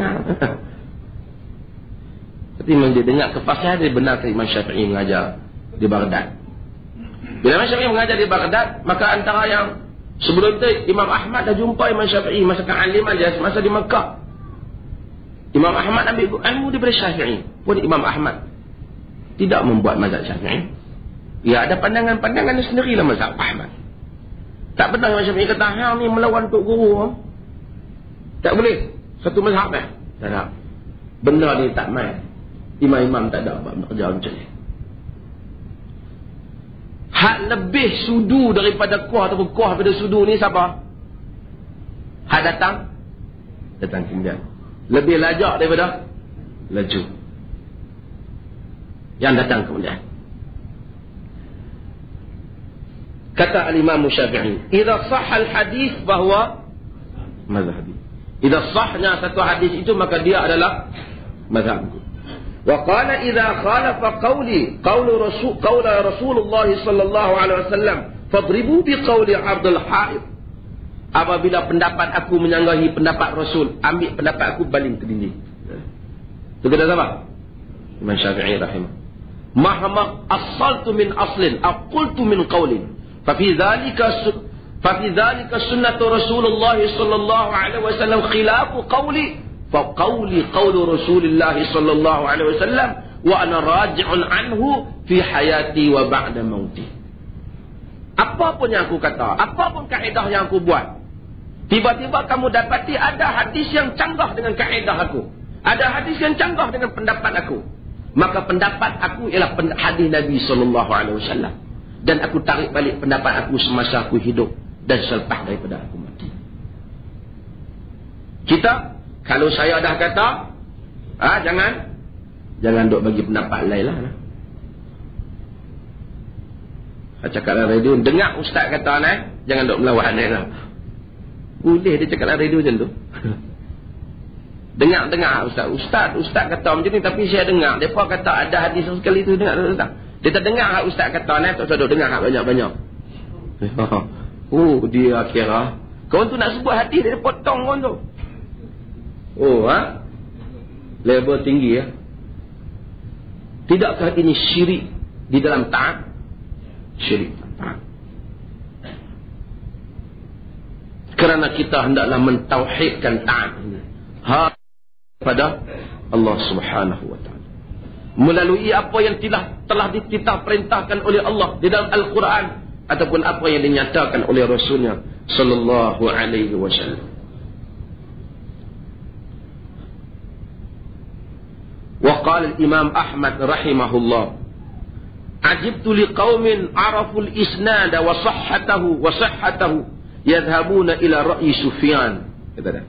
[SPEAKER 1] Tapi memang dia dengar kefasihan dia benar Imam Syafi'i mengajar di Baghdad. Bila Imam Syafi'i mengajar di Baghdad, maka antara yang sebelum itu Imam Ahmad dah jumpa Imam Syafi'i masa kealiman dia masa di Mekah. Imam Ahmad ambil ilmu daripada Syafi'i. Pun Imam Ahmad tidak membuat mazhab Syafi'i. Ya ada pandangan-pandangan sendirilah mazhab Ahmad. Tak benar Imam Syafi'i kata hang ni melawan tok guru. Tak boleh. Satu mazhab dah. Tak. Benar dia tak main. Imam-imam tak ada buat kerja macam ni. Hak lebih sudu daripada kuah ataupun kuah daripada sudu ni siapa? Hak datang kemudian. Lebih lajak daripada laju. Yang datang kemudian. Kata al-Imam Syafi'i, "Idza sahha al-hadis bahwa mazhabi." Idza sahnya satu hadis itu maka dia adalah mazhabku. Wa qala idza khalafa qawli qawla Rasulullah sallallahu alaihi wasallam fadribu bi qawli Abdul Haid. Apabila pendapat aku menyanggahi pendapat Rasul, ambil pendapat aku baling ke dinding. Itu kata siapa? Imam Syafi'i rahimah. Mahma asaltu min aslin aqultu min qawlin fa fi dhalika sunnatu Rasulullah sallallahu alaihi wasallam khilafu qawli fa qawli qawlu Rasulullah sallallahu alaihi wasallam wa ana raji'un anhu fi hayati wa ba'da mauti. Apapun yang aku kata, apapun kaedah yang aku buat, tiba-tiba kamu dapati ada hadis yang canggah dengan kaedah aku, ada hadis yang canggah dengan pendapat aku, maka pendapat aku ialah hadis Nabi sallallahu alaihi wasallam, dan aku tarik balik pendapat aku semasa aku hidup dan selepas daripada aku mati. Kita kalau saya dah kata jangan duk bagi pendapat lain lah. Cakap dalam radio, dengar ustaz kata jangan duk melawan lah. Boleh dia cakap dalam radio macam tu. Dengar Ustaz kata macam ni, tapi saya dengar depa kata ada hadis sekali tu, dengar Ustaz. Dia terdengar Ustaz kata ni, tak usah dengar banyak-banyak. Oh, dia kira kau tu nak sebut hadis, dia potong kau tu. Oh, level tinggi ya. Tidakkah ini syirik di dalam taat? Syirik taat. Kerana kita hendaklah mentauhidkan taat ini kepada Allah Subhanahu wa taala melalui apa yang telah dititah perintahkan oleh Allah di dalam Al-Quran ataupun apa yang dinyatakan oleh Rasulnya sallallahu alaihi wasallam. Wa qala al-Imam Ahmad rahimahullah, ajibtu liqaumin arafu al-isnad wa sahhatahu yadhhabuna ila ra'yi Sufyan. Kata dia,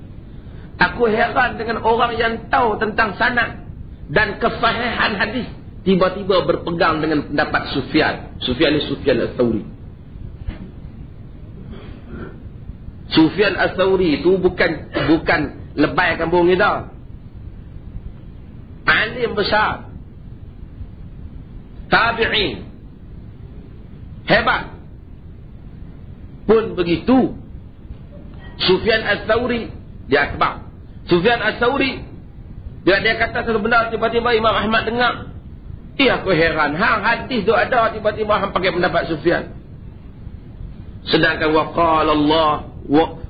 [SPEAKER 1] aku heran dengan orang yang tahu tentang sanad dan kesahihan hadis, tiba-tiba berpegang dengan pendapat Sufyan. Sufyan Ats-Tsauri. Sufyan Ats-Tsauri itu bukan lebay kampung kita. Alim besar, tabi'in hebat. Pun begitu, Sufyan Ats-Tsauri dia akbar. Sufyan Ats-Tsauri dia kata satu benda, tiba-tiba Imam Ahmad dengar. Aku heran, hadis tu ada, tiba-tiba hang pakai pendapat Sufyan. Sedangkan waqala Allah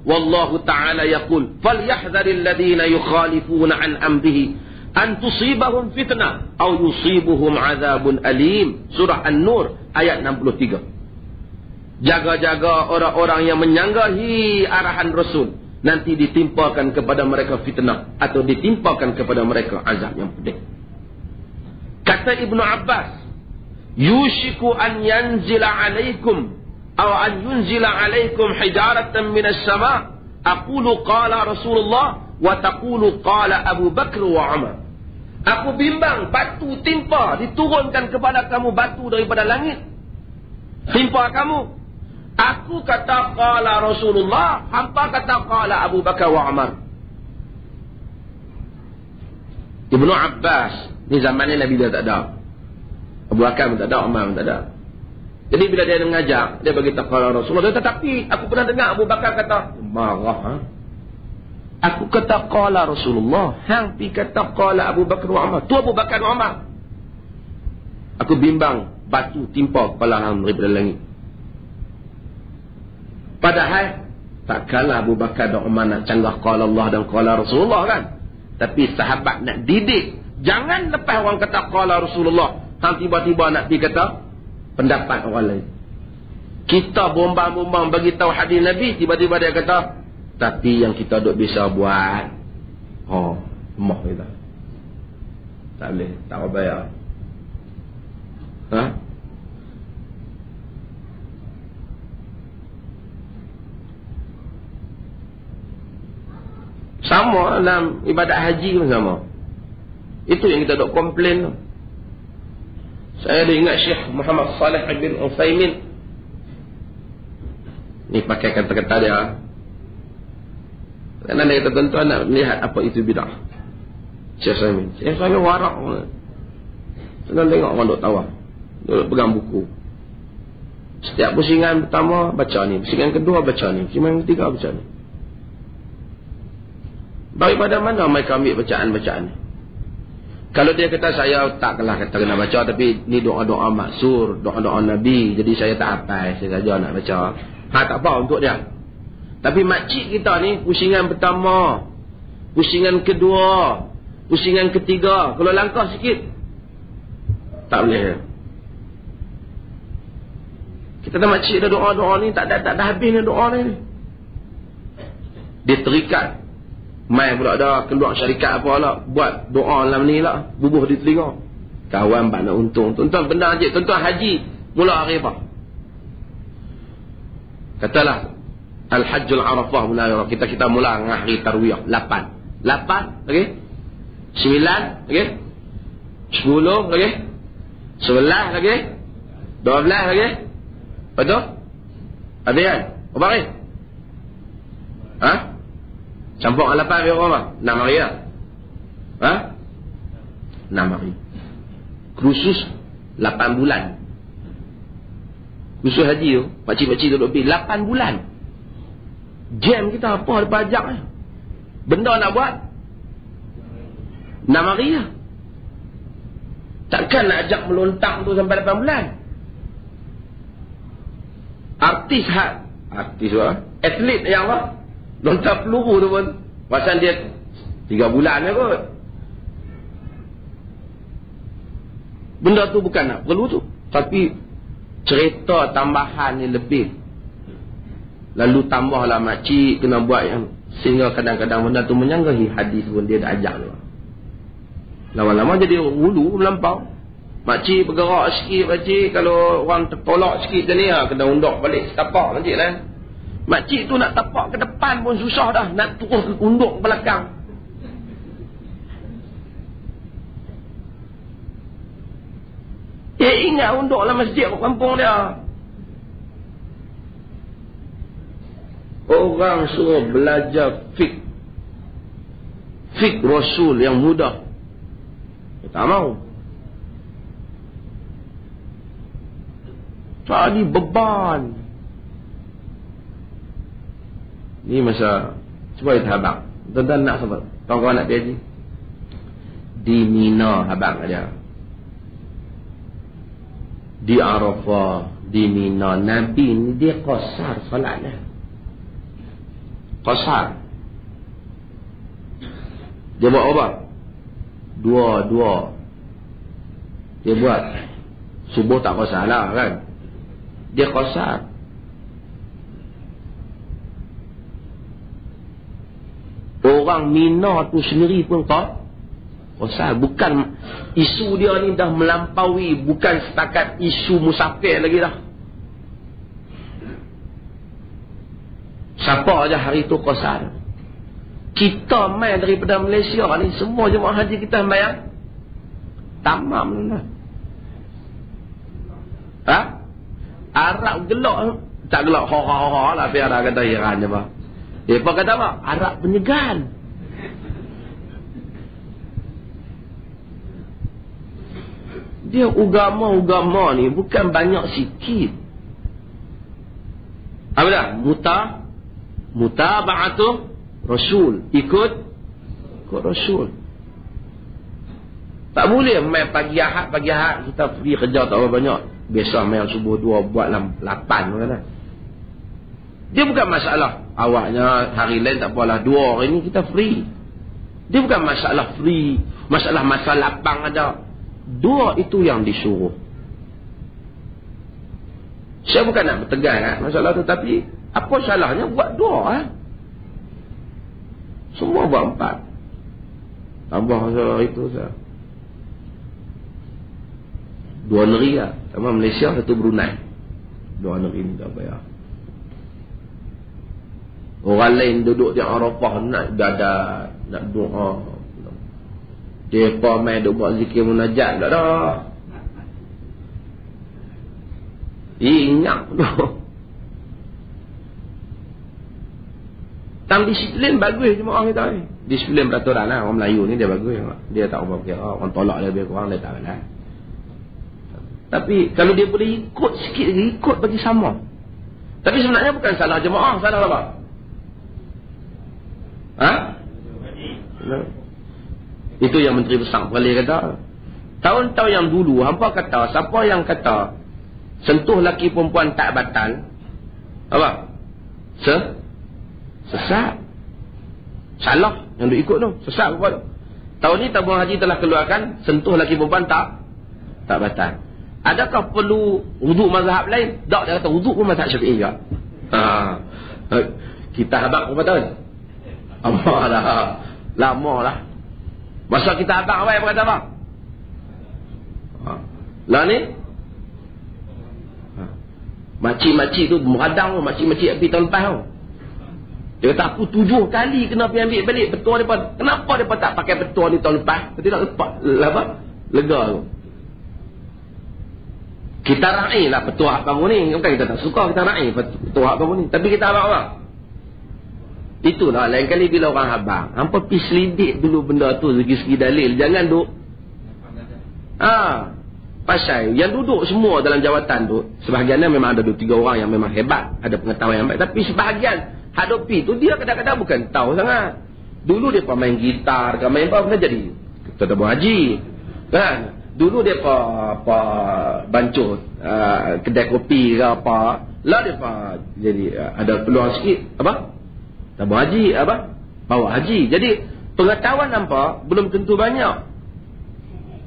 [SPEAKER 1] wallahu ta'ala yaqul falyahdharil ladina yukhalifuna an amrihi an tusibahum fitnah aw yusibuhum adzabun alim. Surah An-Nur ayat 63. Jaga-jaga orang-orang yang menyanggahi arahan Rasul, nanti ditimpakan kepada mereka fitnah atau ditimpakan kepada mereka azab yang pedih. Kata Ibnu Abbas, yushiku an yanzila alaikum atau an yunzila alaikum hijaratan minas sama, aqulu qala Rasulullah wa taqulu qala Abu Bakar wa Umar. Aku bimbang batu timpa, diturunkan kepada kamu batu daripada langit, timpa kamu. Aku kata qala Rasulullah, hampa kata qala Abu Bakar wa Umar. Ibnu Abbas ni zaman ni Nabi dah tak ada, Abu Bakar pun tak ada, Umar pun tak ada. Jadi bila dia mengajar, dia bagi tahu qala Rasulullah. Tetapi aku pernah dengar Abu Bakar kata, marah. Aku kata qala Rasulullah, hang pi kata qala Abu Bakar wa Umar. Tu Abu Bakar wa Umar. Aku bimbang batu timpa kepala hang daripada langit. Padahal tak kalah Abu Bakar dan Umar nak canggah qala Allah dan qala Rasulullah kan. Tapi sahabat nak didik, jangan lepas orang kata qala Rasulullah, hang tiba-tiba nak pergi kata pendapat orang lain. Kita bombang-bombang bagi tahu hadis Nabi, tiba-tiba dia kata tapi yang kita duk bisa buat, lemah kita. Tak boleh, tak bayar. Sama dalam ibadat haji pun sama. Itu yang kita duk komplain tu. Saya ada ingat Syekh Muhammad Saleh bin Utsaimin ni pakai kata-kata dia. Kerana dia kata tuan-tuan nak melihat apa itu bid'ah. Syekh Utsaimin warak. Senang tengok orang duk tawaf, duk pegang buku. Setiap pusingan pertama baca ni, pusingan kedua baca ni, pusingan ketiga baca ni. Daripada mana mereka ambil bacaan-bacaan ni? Kalau dia kata saya taklah kata kena baca, tapi ni doa-doa maksur, doa-doa Nabi, jadi saya tak hafal, saya saja nak baca. Tak apa untuk dia. Tapi makcik kita ni, pusingan pertama, pusingan kedua, pusingan ketiga, kalau langkah sikit tak boleh. Kita dah makcik dah doa-doa ni, tak habis ni doa ni. Dia terikat. Mai pula ada keluar syarikat apa lah, buat doa dalam ni lah, bubuh di telinga. Kawan bak nak untung. Tuan-tuan benda je, tuan-tuan haji mula hari apa? Katalah Al-Hajjul Arafah mula, kita mula dengan hari Tarwiyah 8, okey? 9, okey? 10, okey? 11, okey? 12, okey? Betul? Ada kan? Berapa hari? Campur dengan 8 hari orang 6 hari lah. 6 hari. Kursus 8 bulan. Kursus haji tu, makcik-makcik duduk pergi 8 bulan. Jam kita apa ada pajak ni? Benda nak buat 6 hari lah. Takkan nak ajak melontang tu sampai 8 bulan. Artis apa? Atlet yang apa? Lontar peluru tu pun pasal dia 3 bulan je kot. Benda tu bukan nak perlu tu, tapi cerita tambahan ni lebih. Lalu tambahlah makcik kena buat yang sehingga kadang-kadang benda tu menyanggahi hadis pun dia dah ajak tu. Lama-lama jadi hulu melampau. Makcik bergerak sikit, makcik kalau orang tertolak sikit macam ni lah, kena undok balik setapak makcik lah. Makcik tu nak tapak ke depan pun susah dah, nak terus unduk ke belakang. Dia ingat unduklah masjid kampung dia. Orang suruh belajar fiqh Rasul yang mudah, dia tak mau. Jadi beban. Ni masa cuba kita habang. Tuan-tuan nak sabar. Kawan-kawan nak pergi di Mina habang aja. Di Arafah, di Mina, Nabi ni dia qasar solatnya. Qasar. Dia buat apa? Dua. Dia buat subuh tak qasar lah kan. Dia qasar. Orang Mina tu sendiri pun qasar. Bukan isu dia ni dah melampaui, bukan setakat isu musafir lagi dah. Siapa aja hari tu qasar. Kita main daripada Malaysia ni, semua jemaah haji kita bayar tamam lah. Ha? Arab gelak, tak gelak ha lah, biar dah kata Iran je bah. Depa kata apa? Arab penyegan. Dia agama ni bukan banyak sikit. Apa dah? Mutaba'atu Rasul. Ikut Rasul. Tak boleh main pagi Ahad kita pergi kerja tak apa banyak. Biasa main subuh 2 buat 8 kan. Dia bukan masalah awaknya hari lain tak apalah 2 hari ni kita free. Dia bukan masalah free, masalah masa lapang ada. 2 itu yang disuruh. Saya bukan nak bertegas kan masalah tu, tapi apa salahnya buat 2 Semua buat 4. Tambah itu saja. 2 negeri lah. Sama Malaysia, 1 Brunei. 2 negeri ni tak bayar. Orang lain duduk di Arafah nak ibadat, nak doa. Mereka main duk buat zikir munajat tak dah. Ingat tu. Tang disiplin bagus jemaah kita ni. Disiplin peraturan lah. Orang Melayu ni dia bagus. Dia tak apa kira. Orang tolak lebih kurang dia tak lah. Tapi kalau dia boleh ikut sikit lagi, ikut bagi sama. Tapi sebenarnya bukan salah jemaah, salah apa? Ha? Itu yang Menteri Besar Perali kata. Tahun-tahun yang dulu hampa kata, siapa yang kata sentuh laki perempuan tak batal, apa? Sesat. Salah yang dia ikut tu, sesat apa? Tahun ni tabung haji telah keluarkan sentuh laki perempuan tak batal. Adakah perlu wuduk mazhab lain? Tak, dia kata wuduk pun mazhab Syafi'i juga. Kita habaq berapa tahun? Lama lah. Masa kita habaq apa kata apa? Lah ni makcik-makcik tu meradang, makcik-makcik pergi tahun lepas tu. Dia kata aku 7 kali kena pergi ambil balik petua mereka. Kenapa mereka tak pakai petua ni tahun lepas? Tidak lepas apa? Lega tu. Kita raih lah petua hak baru ni. Bukan kita tak suka, kita raih petua hak baru ni. Tapi kita habaq. Itulah lain kali bila orang habaq, hampa pergi selidik dulu benda tu segi-segi dalil. Jangan duk Pasal yang duduk semua dalam jawatan tu, sebahagiannya memang ada 2-3 orang yang memang hebat, ada pengetahuan yang baik. Tapi sebahagian hadapi tu dia kadang-kadang bukan tahu sangat. Dulu dia main gitar, main apa pun jadi ketua tabung haji. Kan? Dulu dia bancuh kedai kopi ke apa. Lah dia jadi ada peluang sikit apa? Tabung haji apa? Bawa haji. Jadi pengetahuan nampak belum tentu banyak.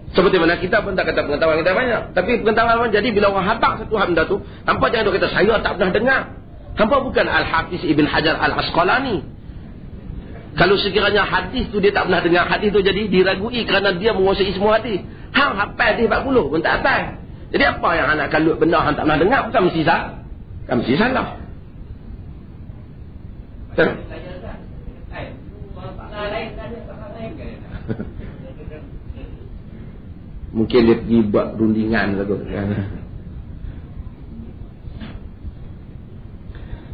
[SPEAKER 1] Seperti mana kita pun tak kata pengetahuan kita banyak. Tapi pengetahuan jadi bila orang habaq satu benda tu, hampa jangan duk kata saya tak pernah dengar. Hampa bukan Al-Hafiz Ibn Hajar Al-Asqalani. Kalau sekiranya hadis tu dia tak pernah dengar, hadis tu jadi diragui kerana dia menguasai semua hadis. Hang hafal hadis 40 pun tak hafal. Jadi apa yang anak kalut benda hang tak pernah dengar bukan mesti salah. Kan mesti salah. Mungkin dia pergi buat rundingan tu.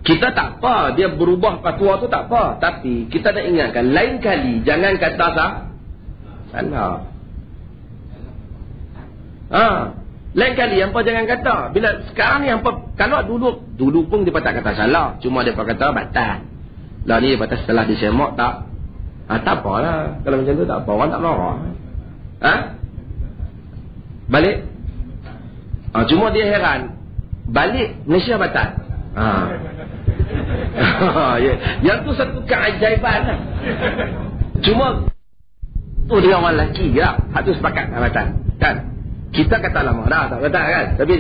[SPEAKER 1] Kita tak apa, dia berubah fatwa tu tak apa. Tapi kita nak ingatkan, lain kali jangan kata salah. Lain kali hampa jangan kata. Bila sekarang ni hampa, kalau dulu pun dia tak kata salah, cuma dia kata batal. Lah ni batal setelah disemak tak. Tak apalah. Kalau macam tu tak apa, orang tak marah. Balik. Cuma dia heran. Balik Malaysia batal. Yang tu satu keajaiban lah. Cuma tu dia orang lelaki lah. Hak tu sepakat batal. Kan? Kita kata lama dah tak batal kan. Tapi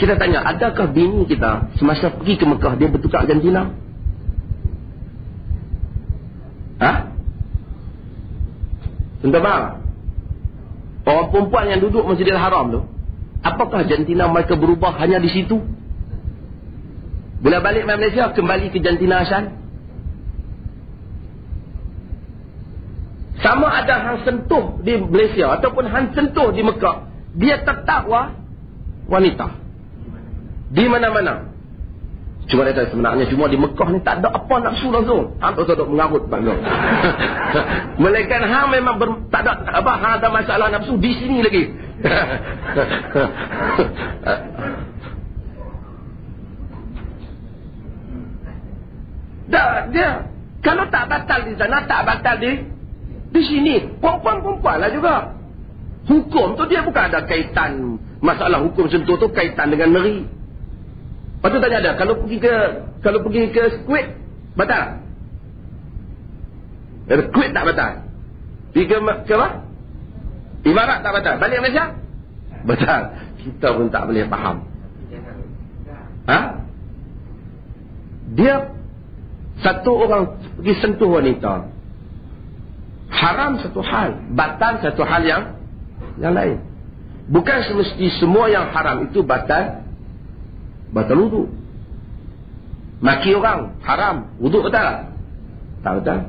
[SPEAKER 1] kita tanya, adakah bini kita semasa pergi ke Mekah dia bertukar jantina? Tentu bang. Orang perempuan yang duduk Masjidil Haram tu, apakah jantina mereka berubah hanya di situ? Bila balik ke Malaysia, kembali ke jantina asal? Sama ada hang sentuh di Malaysia ataupun hang sentuh di Mekah, dia tetap wanita. Di mana-mana. Cuma dia kata sebenarnya cuma di Mekah ni tak ada apa nafsu langsung. Hang tak usah mengarut bangga. Melainkan hang memang tak ada apa, hang ada masalah nafsu di sini lagi. Dia kalau tak batal di sana, tak batal di sini. Perempuan-perempuan lah juga. Hukum tu dia bukan ada kaitan, masalah hukum sentuh tu kaitan dengan meri. Lepas tu tanya ada, kalau pergi ke Kuwait, batal? Kuwait tak batal? Pergi ke apa? Imarat tak batal? Balik Malaysia? Batal. Kita pun tak boleh faham. Dia satu orang pergi sentuh wanita, haram satu hal, batal satu hal yang lain. Bukan semesti semua yang haram itu batal wudu. Maki orang haram, wudu betul tak betul?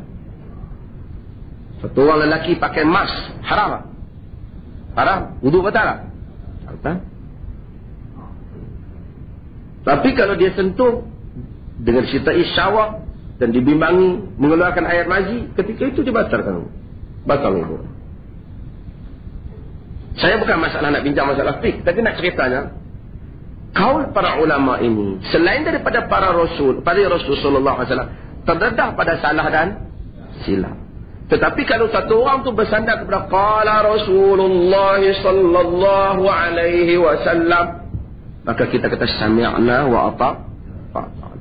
[SPEAKER 1] Satu orang lelaki pakai mask haram wudu betul tak betul? Tapi kalau dia sentuh dengan disertai syawak dan dibimbangi mengeluarkan air mazi, ketika itu dibatalkan. Batal itu. Saya bukan masalah nak bincang masalah fiqh, tapi nak ceritanya kaul para ulama ini selain daripada para Rasul sallallahu alaihi wasallam terdedah pada salah dan silap. Tetapi kalau satu orang tu bersandar kepada qala Rasulullah sallallahu alaihi wasallam, maka kita kata sami'na wa ata'na.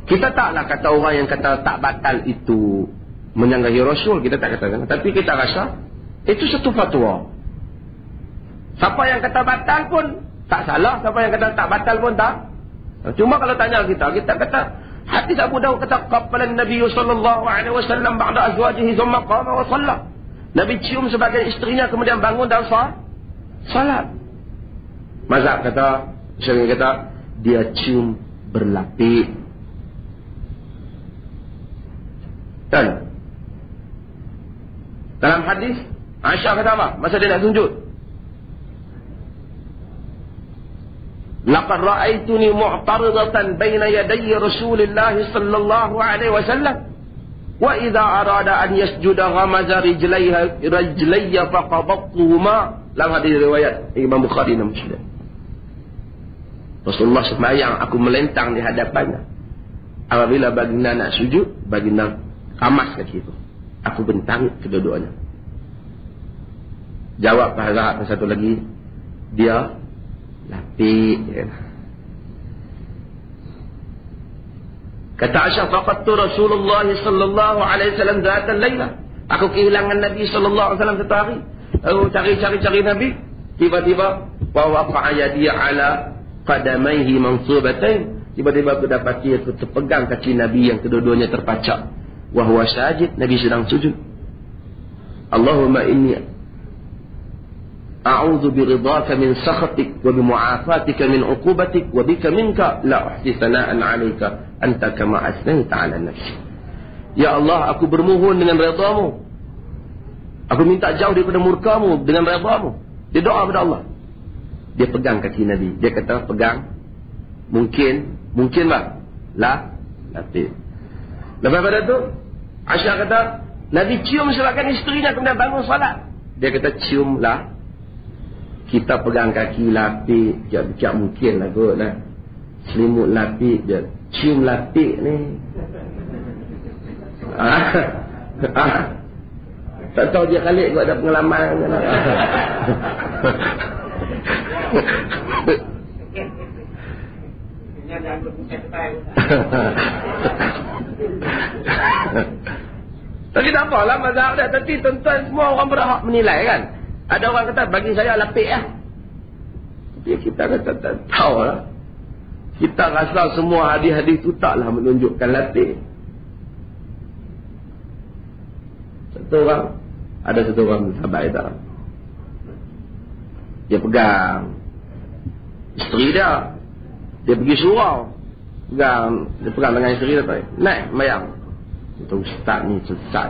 [SPEAKER 1] Kita taklah kata orang yang kata tak batal itu menyanggahi Rasul, kita tak katakan. Tapi kita rasa itu satu fatwa. Siapa yang kata batal pun tak salah, siapa yang kata tak batal pun tak. Cuma kalau tanya kita kata hadis Abu Daud kata qabala Nabi sallallahu alaihi wasallam ba'da azwajihi thumma qama wa shalla. Nabi cium sebagai isterinya kemudian bangun dan salat. Mazhab kata, Syafi'i kata dia cium berlapik. Dan dalam hadis Aisyah kata apa? Masa dia nak sujud, laqad ra'aituni mu'taridatan baina yaday Rasulillah sallallahu alaihi wasallam. Wa idza arada an yasjuda ghamaza rijlayya faqabattuhuma. Dalam hadis riwayat Imam Bukhari dan Muslim. Rasulullah sembahyang, aku melentang di hadapannya. Apabila baginda nak sujud, baginda kamas kaki itu. Aku bentang kedua-duanya. Jawab pahala satu lagi, dia lapik. Kata Aisyah, faqadtu Rasulullah sallallahu alaihi wasallam zatan lailah. Aku kehilangan Nabi sallallahu alaihi wasallam satu hari. Aku cari Nabi, tiba-tiba wa waqa'a yadi ala qadamaihi mansubatain. Tiba-tiba aku dapati aku terpegang kaki Nabi yang kedua-duanya terpacak. Wa huwa sajid, Nabi sedang sujud. Allahumma inni a'udzu biridhaka min sakhatik wa bimu'afatika min 'uqubatik wa bika minka la uhsi thana'an 'alaika anta kama asnaita 'ala nafsi. Ya Allah, aku bermohon dengan redha-Mu. Aku minta jauh daripada murka-Mu dengan redha-Mu. Dia doa kepada Allah. Dia pegang kaki Nabi. Dia kata pegang. Mungkin lah. Lapik. Lepas pada tu, Aisyah kata, Nabi cium silakan isterinya kemudian bangun salat. Dia kata ciumlah. Kita pegang kaki lapik. Sekejap mungkin lah kot lah. Selimut lapik je. Cium lapik ni. Tak tahu dia Khalid kot ada pengalaman. Tapi tak apalah mazhab dia. Tapi tuan-tuan semua orang berhak menilai kan. Ada orang kata bagi saya lapik lah. Tapi kita kata tak tahu lah. Kita rasa semua hadis-hadis itu taklah menunjukkan lapik. Ada satu orang sahabat kita. Dia pegang isteri dia. Dia pergi surau. Dia pegang dengan isteri dia. Naik mayang. Itu ustaz ni sesat.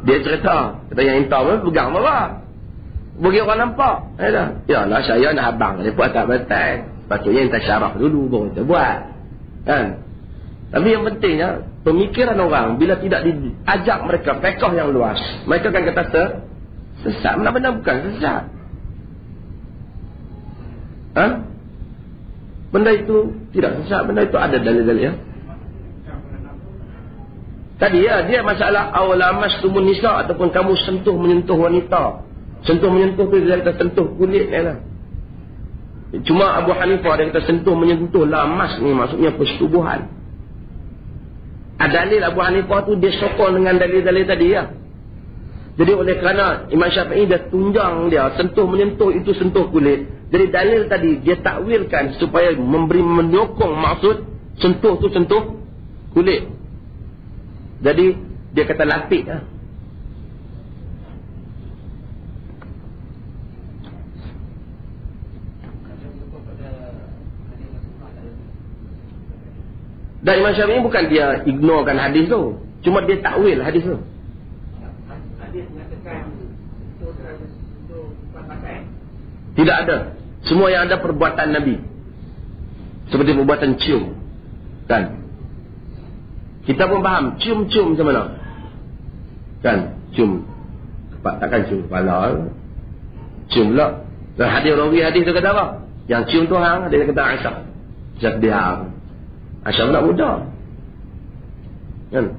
[SPEAKER 1] Dia cerita. Kata yang entah pun pegang apa. Bagi orang nampak. Yalah saya nak abang. Dia buat tak betul. Patutnya entah syarah dulu baru kita buat. Kan? Tapi yang pentingnya pemikiran orang bila tidak diajak mereka fiqh yang luas, mereka akan kata sesat. Benar-benar bukan sesat. Benda itu tidak sesat. Benda itu ada dalil-dalil. Tadi dia masalah awlamas tumun nisa ataupun kamu sentuh menyentuh wanita. Sentuh menyentuh tu dia kata sentuh kulit ni lah. Cuma Abu Hanifah dia kata sentuh menyentuh lamas ni maksudnya persetubuhan. Dalil Abu Hanifah tu dia sokong dengan dalil-dalil tadi ya. Jadi oleh kerana Imam Syafi'i dia tunjang dia sentuh menyentuh itu sentuh kulit. Jadi dalil tadi dia takwilkan supaya menyokong maksud sentuh tu sentuh kulit. Jadi dia kata lapik lah. Dan Imam Syafi'i bukan dia ignorekan hadis tu. Cuma dia takwil hadis tu. Hadis mengatakan tidak ada. Semua yang ada perbuatan Nabi. Seperti perbuatan cium. Kan? Kita pun faham. Cium-cium macam mana? Kan? Cium. Takkan cium kepala. Cium pula. Dan hadis rawi hadis tu kata apa? Yang cium tu hang. Dia kata Aisyah. Aisyah diam. Aisyah nak muda. Kan?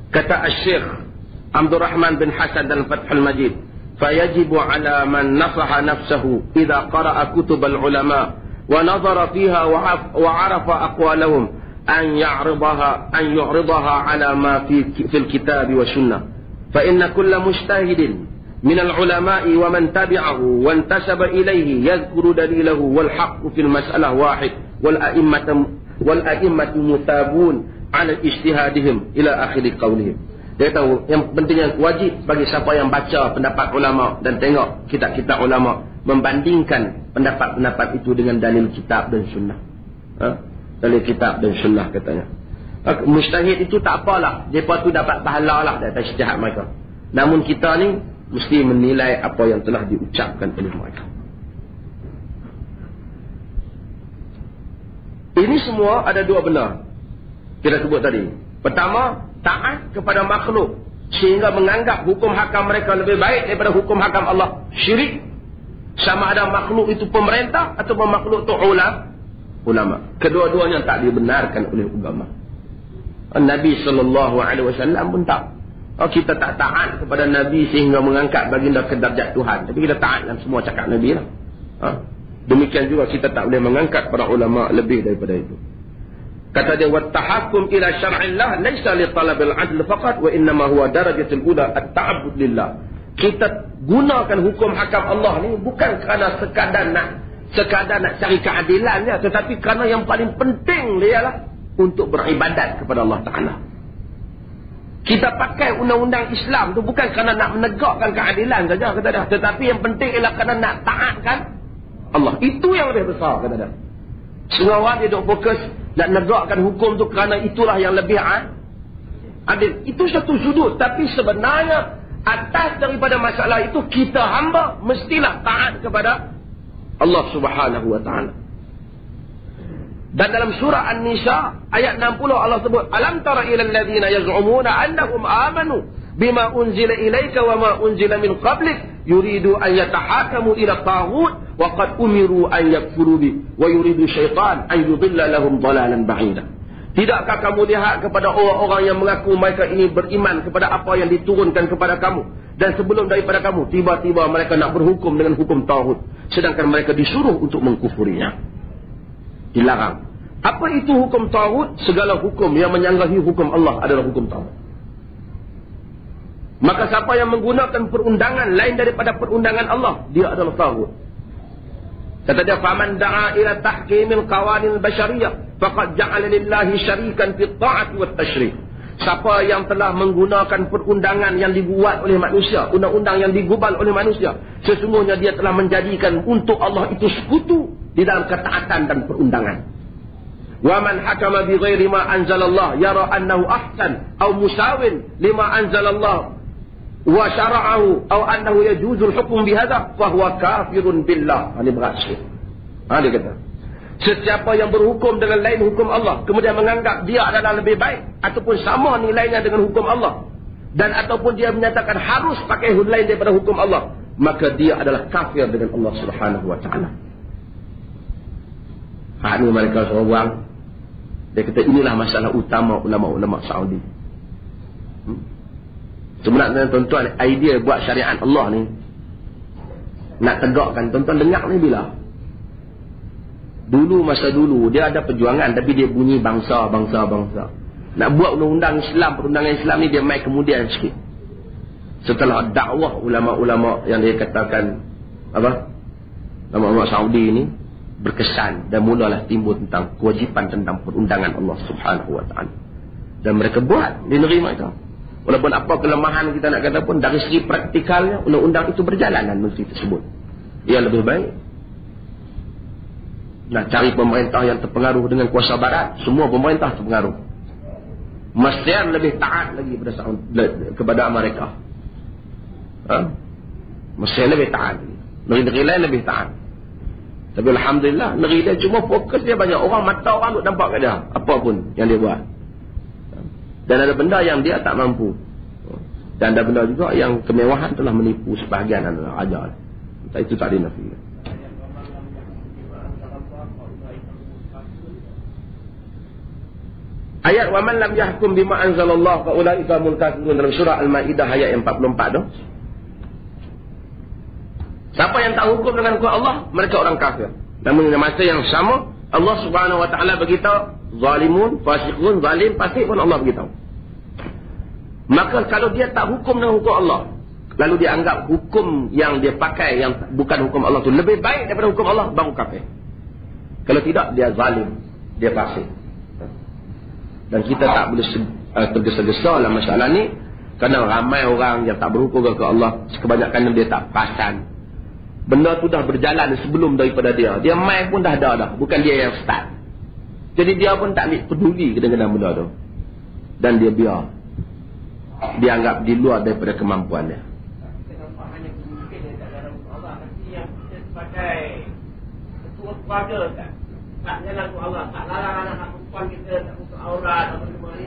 [SPEAKER 1] Kata Syekh Abdul Rahman bin Hasan dalam Fathul Majid, "Fayajibu 'ala man nasaha nafsahu idza qara'a kutub al-ulama wa nadhara fiha wa 'arafa aqwalahum an yu'ridaha 'ala ma fi al-kitab wa sunnah. Fa inna kulla mujtahidin min al-ulama'i wa man tabi'ahu wa intasaba ilayhi yadhkuru dalilahu wal haqqu fil mas'alah wahid wal a'immatu mutabun 'ala ijtihadihim ila akhir qaulihim." Dia tahu yang pentingnya wajib bagi siapa yang baca pendapat ulama dan tengok kitab-kitab ulama membandingkan pendapat-pendapat itu dengan dalil kitab dan sunnah. Dalil kitab dan sunnah katanya. Mujtahid itu tak apalah, depa tu dapat pahala lah dari ijtihad mereka. Namun kita ni mesti menilai apa yang telah diucapkan oleh mereka. Ini semua ada dua benda kita sebut tadi. Pertama, taat kepada makhluk sehingga menganggap hukum hakam mereka lebih baik daripada hukum hakam Allah. Syirik. Sama ada makhluk itu pemerintah atau makhluk itu ulama. Kedua-duanya tak dibenarkan oleh agama. Nabi SAW pun tak. Kita tak taat kepada Nabi sehingga mengangkat baginda ke darjat Tuhan. Tapi kita taat dalam semua cakap Nabi lah. Demikian juga kita tak boleh mengangkat para ulama lebih daripada itu. Kata dia, wattahakum ila syar'illah laysa li talabil adl faqat wa innama huwa darajatul ula at-ta'abbud lillah. Kita gunakan hukum hakam Allah ni bukan kerana sekadar nak cari keadilan dia, tetapi kerana yang paling penting dia ialah untuk beribadat kepada Allah Taala. Kita pakai undang-undang Islam tu bukan kerana nak menegakkan keadilan saja, kata dia, tetapi yang penting ialah kerana nak taatkan Allah. Itu yang lebih besar, kata dia. Semua orang dia duk fokus nak negakkan hukum tu kerana itulah yang lebih adil. Itu satu sudut. Tapi sebenarnya atas daripada masalah itu, kita hamba mestilah taat kepada Allah Subhanahu wa ta'ala. Dan dalam surah An-Nisa ayat 60 Allah sebut, alam tara ilal ladzina yaz'umuna annahum amanu bima unzila ilaika wa ma unzila min qablik yuridu an yatahakamu ila taghut wa qad umiru an yakfuru bi wa yuridu syaitan an yudilla lahum dhalalan ba'ida. Tidakkah kamu lihat kepada orang-orang yang mengaku mereka ini beriman kepada apa yang diturunkan kepada kamu, dan sebelum daripada kamu tiba-tiba mereka nak berhukum dengan hukum taghut, sedangkan mereka disuruh untuk mengkufurinya. Dilarang. Apa itu hukum taghut? Segala hukum yang menyanggahi hukum Allah adalah hukum taghut. Maka siapa yang menggunakan perundangan lain daripada perundangan Allah, dia adalah taghut. Kata dia, faman da'a ila tahkimil qawanil basyariyah faqad ja'ala lillahi syarikan fi ta'ati wat tasyri'. Siapa yang telah menggunakan perundangan yang dibuat oleh manusia, undang-undang yang digubal oleh manusia, sesungguhnya dia telah menjadikan untuk Allah itu sekutu di dalam ketaatan dan perundangan. Wa man hakama bi ghairi ma anzalallah yara annahu ahsan aw musawin lima anzalallah wa syara'ahu aw annahu yajuzul hukm bihadza fa huwa kafirun billah. Ini berat sikit. Dia kata, sesiapa yang berhukum dengan lain hukum Allah, kemudian menganggap dia adalah lebih baik ataupun sama nilainya dengan hukum Allah, dan ataupun dia menyatakan harus pakai lain daripada hukum Allah, maka dia adalah kafir dengan Allah Subhanahu wa ta'ala. Ini mereka seorang, dia kata inilah masalah utama ulama-ulama Saudi. Sebenarnya tuan-tuan, idea buat syariat Allah ni nak tegakkan, tuan-tuan dengar ni bila dulu, masa dulu dia ada perjuangan, tapi dia bunyi bangsa. Nak buat undang-undang Islam, perundangan Islam ni dia mai kemudian sikit. Setelah dakwah ulama-ulama yang dia katakan ulama Saudi ni berkesan, dan mulalah timbul tentang kewajipan tentang perundangan Allah Subhanahu wa ta'ala, dan mereka buat di negeri mereka. Walaupun apa kelemahan kita nak kata pun, dari segi praktikalnya undang-undang itu berjalan dan negeri tersebut. Ia lebih baik. Nak cari pemerintah yang terpengaruh dengan kuasa barat, semua pemerintah terpengaruh. Mestian lebih taat lagi kepada mereka. Mestian lebih taat. Negeri-negeri lain lebih taat. Tapi alhamdulillah, negeri dia cuma fokus dia banyak orang, mata orang duk nampak kat dia apa pun yang dia buat. Dan ada benda yang dia tak mampu. Dan ada benda juga yang kemewahan telah menipu sebahagian anak raja. Itu tak dinafi. Ayat wa man lam yahkum bima anzalallah fa ulaika humul kafirun dalam surah Al-Maidah ayat yang 44 tu. Siapa yang tak hukum dengan hukum Allah, mereka orang kafir. Namun dalam masa yang sama, Allah Subhanahu wa taala beritahu zalimun, fasiqun, zalim, fasik pun Allah beritahu. Maka kalau dia tak hukum dengan hukum Allah, lalu dia anggap hukum yang dia pakai yang bukan hukum Allah tu lebih baik daripada hukum Allah, baru kafir. Kalau tidak, dia zalim, dia fasik. Dan kita tak boleh tergesa-gesa dalam masalah ni, kerana ramai orang yang tak berhukum ke Allah, kebanyakan dia tak perasan. Benda tu dah berjalan sebelum daripada dia. Dia main pun dah ada dah, bukan dia yang start. Jadi dia pun tak peduli dengan benda tu. Dan dia biar. Dia anggap di luar daripada kemampuan dia.
[SPEAKER 2] sebagai ketua keluarga kan. Tak jalan tu Allah, tak larang anak perempuan kita tak buka aurat apa semua ni.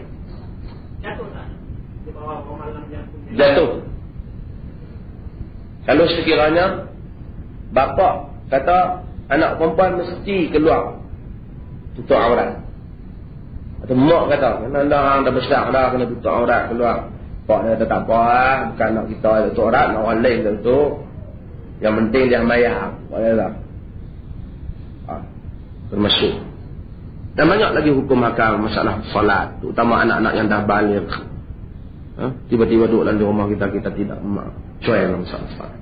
[SPEAKER 2] Jatuh tak? Di bawah pemahaman yang
[SPEAKER 1] jatuh. Kalau sekiranya bapa kata anak perempuan mesti keluar tutup aurat, atau mak kata anda dah besar dah kena tutup aurat keluar, pak dia kata tak apa lah, bukan anak kita tutup aurat, nak orang lain tutup, yang penting dia bayar, boleh tak? Termasuk. Dan banyak lagi hukum hakam masalah solat, terutama anak-anak yang dah balik. Tiba-tiba duduk dalam rumah kita tidak cuai dalam masalah.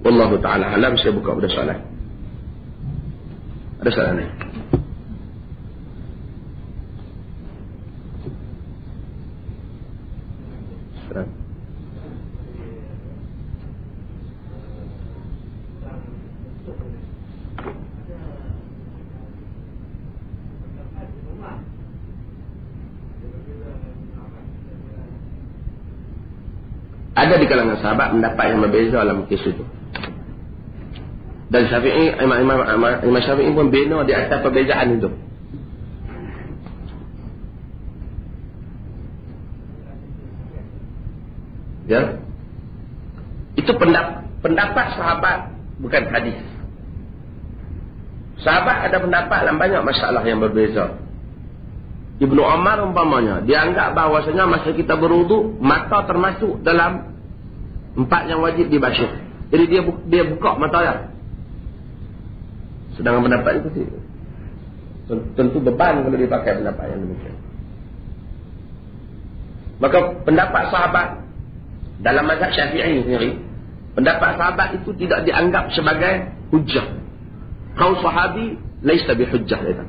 [SPEAKER 1] Wallahu ta'ala alam. Saya buka pada soalan. Ada soalan ni? Soalan. Ada di kalangan sahabat pendapat yang berbeza dalam kes itu. Dan Syafi'i, Imam Syafi'i pun bina di atas perbezaan itu. Ya. Itu pendapat sahabat, bukan hadis. Sahabat ada pendapat dalam banyak masalah yang berbeza. Ibnu Umar umpamanya, dia anggap bahawasanya masa kita berwuduk, mata termasuk dalam 4 yang wajib dibasuh. Jadi dia buka mata dia. Sedangkan pendapat itu tentu beban kalau dia pakai pendapat yang demikian. Maka pendapat sahabat dalam mazhab Syafi'i sendiri, pendapat sahabat itu tidak dianggap sebagai hujjah. Qaul sahabi laisa bihujjah dia.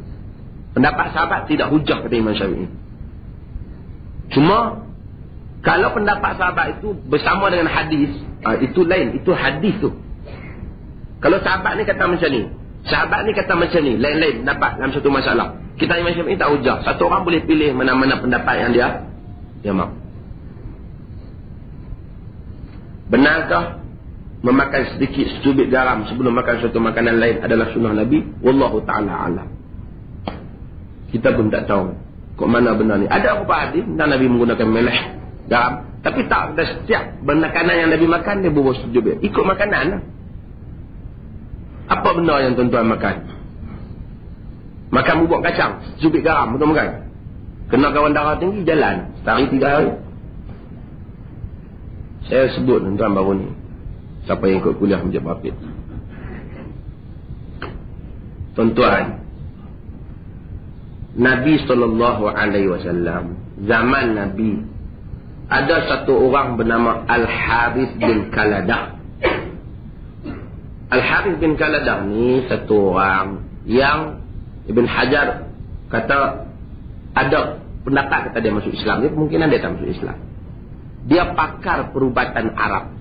[SPEAKER 1] Pendapat sahabat tidak hujjah kata Imam Syafi'i. Cuma kalau pendapat sahabat itu bersama dengan hadis, itu lain, itu hadis tu. Kalau sahabat ni kata macam ni, sahabat ni kata macam ni, lain-lain pendapat dalam satu masalah. Kita Imam Syafi'i tak hujjah. Satu orang boleh pilih mana-mana pendapat yang dia mahu. Benarkah memakan sedikit secubit garam sebelum makan suatu makanan lain adalah sunnah Nabi? Wallahu ta'ala alam. Kita pun tak tahu kok mana benar ni. Ada beberapa hadis dan Nabi menggunakan meleh, garam, tapi tak ada setiap makanan yang Nabi makan dia bubuh secubit. Ikut makanan lah. Apa benda yang tuan-tuan makan? Makan bubuk kacang, secubit garam, betul makan? Kena kawan darah tinggi, jalan sehari 3 hari. Saya sebut tuan-tuan baru ni, siapa yang ikut kuliah Masjid Bapit. Tuan-tuan, Nabi SAW, zaman Nabi, ada satu orang bernama Al-Harith bin Kaladah. Al-Harith bin Kaladah ni satu orang yang Ibn Hajar kata ada pendapat kata dia masuk Islam. Dia kemungkinan dia tak masuk Islam. Dia pakar perubatan Arab.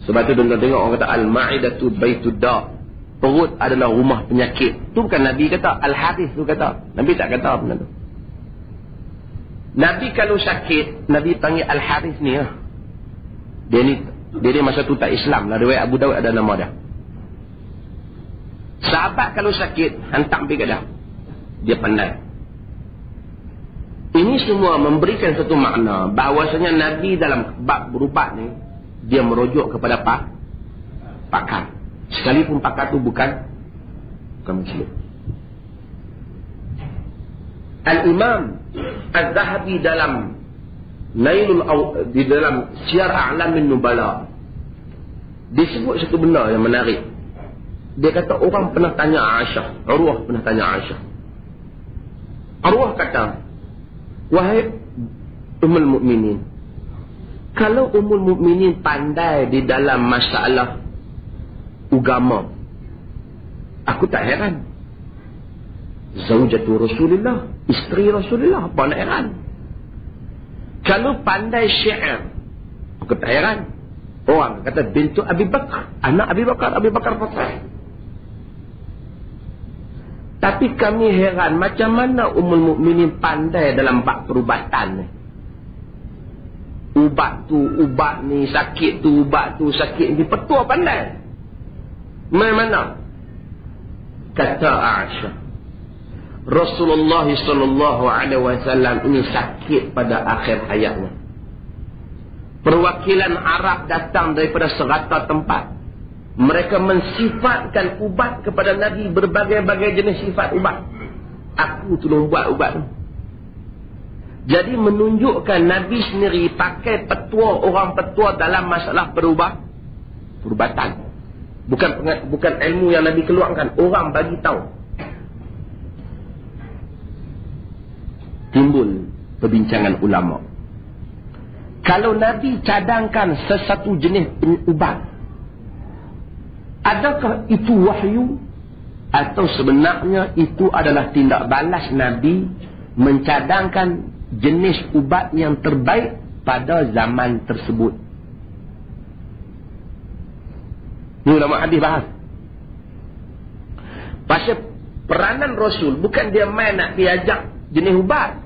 [SPEAKER 1] Sebab tu tuan-tuan tengok orang kata Al-Ma'idatu Baitud Da'. Perut adalah rumah penyakit. Tu bukan Nabi kata, Al-Harith tu kata. Nabi tak kata benda tu. Nabi kalau sakit, Nabi panggil Al-Harith ni lah. Dia masa tu tak Islam lah. Riwayat Abu Dawud ada nama dia. Sahabat kalau sakit, hantar pergi ke dia. Dia pandai. Ini semua memberikan satu makna bahawasanya Nabi dalam bab berubat ni, dia merujuk kepada pakar. Sekalipun pakar tu bukan Muslim. Al-Imam Az-Zahabi dalam di dalam Syiar A'lamin Nubala disebut satu benda yang menarik. Dia kata orang pernah tanya Aisyah, Urwah pernah tanya Aisyah. Urwah kata, wahai Ummul Mukminin, kalau Ummul Mukminin pandai di dalam masalah agama, aku tak heran. Zaujatu Rasulullah, isteri Rasulullah, apa nak heran? Kalau pandai syair, aku tak heran. Orang kata bintu Abi Bakar, anak Abi Bakar Fatah. Tapi kami heran macam mana Ummul Mukminin pandai dalam bab perubatan ni. Ubat tu, ubat ni, sakit tu, ubat tu, sakit ni. Petua pandai. Mana? Kata Aisyah, Rasulullah SAW ini sakit pada akhir hayatnya. Perwakilan Arab datang daripada serata tempat. Mereka mensifatkan ubat kepada Nabi, berbagai-bagai jenis sifat ubat. Aku tolong buat ubat tu. Jadi menunjukkan Nabi sendiri pakai petua, orang petua dalam masalah perubatan. Bukan ilmu yang Nabi keluarkan, orang bagi tahu. Timbul perbincangan ulama. Kalau Nabi cadangkan sesuatu jenis ubat, adakah itu wahyu atau sebenarnya itu adalah tindak balas Nabi mencadangkan jenis ubat yang terbaik pada zaman tersebut? Ini ulama hadis bahas. Pasal peranan Rasul bukan dia main nak diajak jenis ubat.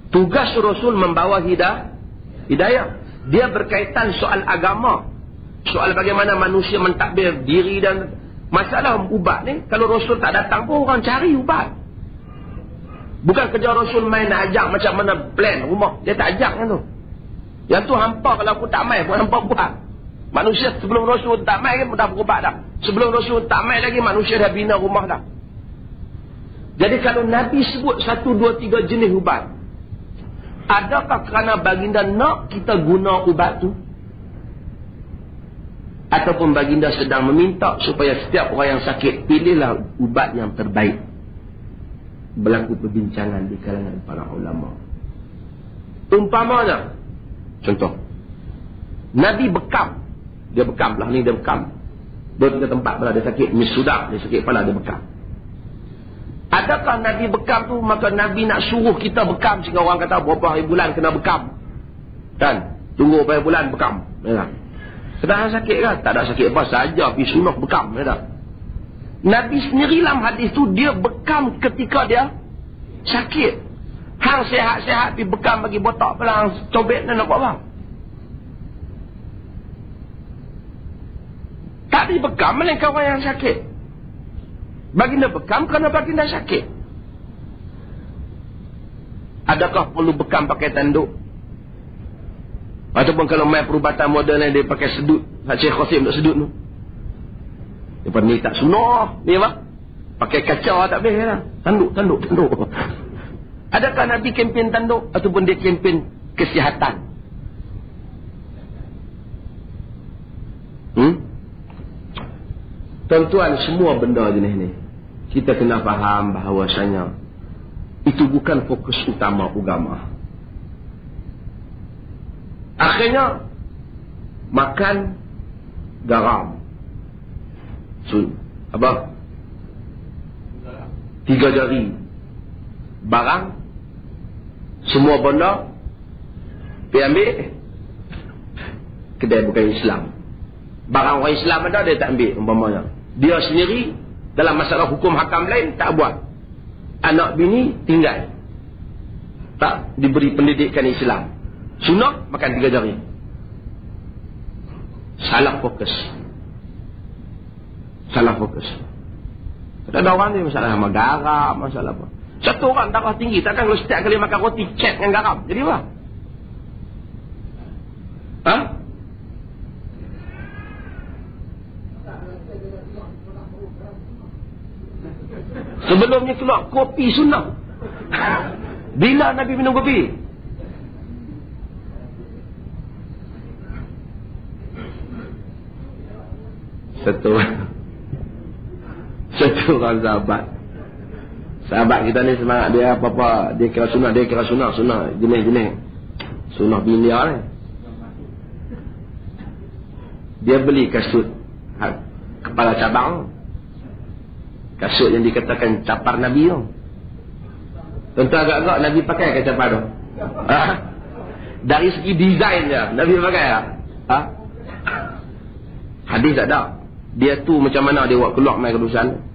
[SPEAKER 1] Tugas Rasul membawa hidayah. Dia berkaitan soal agama, soal bagaimana manusia mentadbir diri. Dan masalah ubat ni, kalau Rasul tak datang pun orang cari ubat. Bukan kerja Rasul main nak ajak macam mana plan rumah. Dia tak ajak kan tu. Yang tu hampa kalau aku tak main pun hampa buat. Manusia sebelum Rasul tak main kan dah berubat dah. Sebelum Rasul tak main lagi manusia dah bina rumah dah. Jadi kalau Nabi sebut 1, 2, 3 jenis ubat, adakah kerana baginda nak kita guna ubat tu? Ataupun baginda sedang meminta supaya setiap orang yang sakit pilihlah ubat yang terbaik? Berlaku perbincangan di kalangan para ulama. Umpamanya, contoh, Nabi bekam. Dia bekam lah ni, dia bekam. 2-3 tempat pula dia sakit. Misudah, dia sakit kepala, dia bekam. Adakah Nabi bekam tu, maka Nabi nak suruh kita bekam? Sehingga orang kata berapa hari bulan kena bekam. Dan tunggu berapa bulan bekam. Ya. Sedang sakit kan? Tak ada sakit apa saja, pergi sunah bekam. Ya. Nabi sendiri dalam hadis tu dia bekam ketika dia sakit. Hang sehat-sehat pergi bekam bagi botak pula, hang cobek nak buat apa? Tak dibekam melainkan orang yang sakit. Baginda bekam kerana baginda sakit. Adakah perlu bekam pakai tanduk? Ataupun kalau main perubatan moden dia pakai sedut, Syekh Qasim nak sedut tu. Lepas ni tak sunnah, ni apa? Pakai kaca tak boleh lah. Tanduk. Adakah Nabi kempen tanduk ataupun dia kempen kesihatan? Tuan-tuan, semua benda jenis ni kita kena faham bahawasanya itu bukan fokus utama agama. Akhirnya makan garam. Apa? 3 jari. Barang. Semua benda. Pergi ambil. Kedai bukan Islam. Barang orang Islam ada, dia tak ambil umpamanya. Dia sendiri dalam masalah hukum hakam lain tak buat. Anak bini tinggal. Tak diberi pendidikan Islam. Sunnah makan 3 jari. Salah fokus. Ada orang ni masalah sama garam, masalah apa. Satu orang darah tinggi, takkan kalau setiap kali makan roti cek dengan garam. Jadi apa? Ha? Sebelumnya keluar kopi sunnah. Bila Nabi minum kopi? Satu orang sahabat kita ni semangat dia apa-apa, dia kira sunnah jenis sunnah bini dia ni. Dia beli kasut kepala cabang, kasut yang dikatakan capar Nabi tu. Tentu agak-agak Nabi pakai ke capar tu? Dari segi desain je Nabi pakai tak? Hadis tak ada. Dia tu macam mana dia buat keluar main kedusan.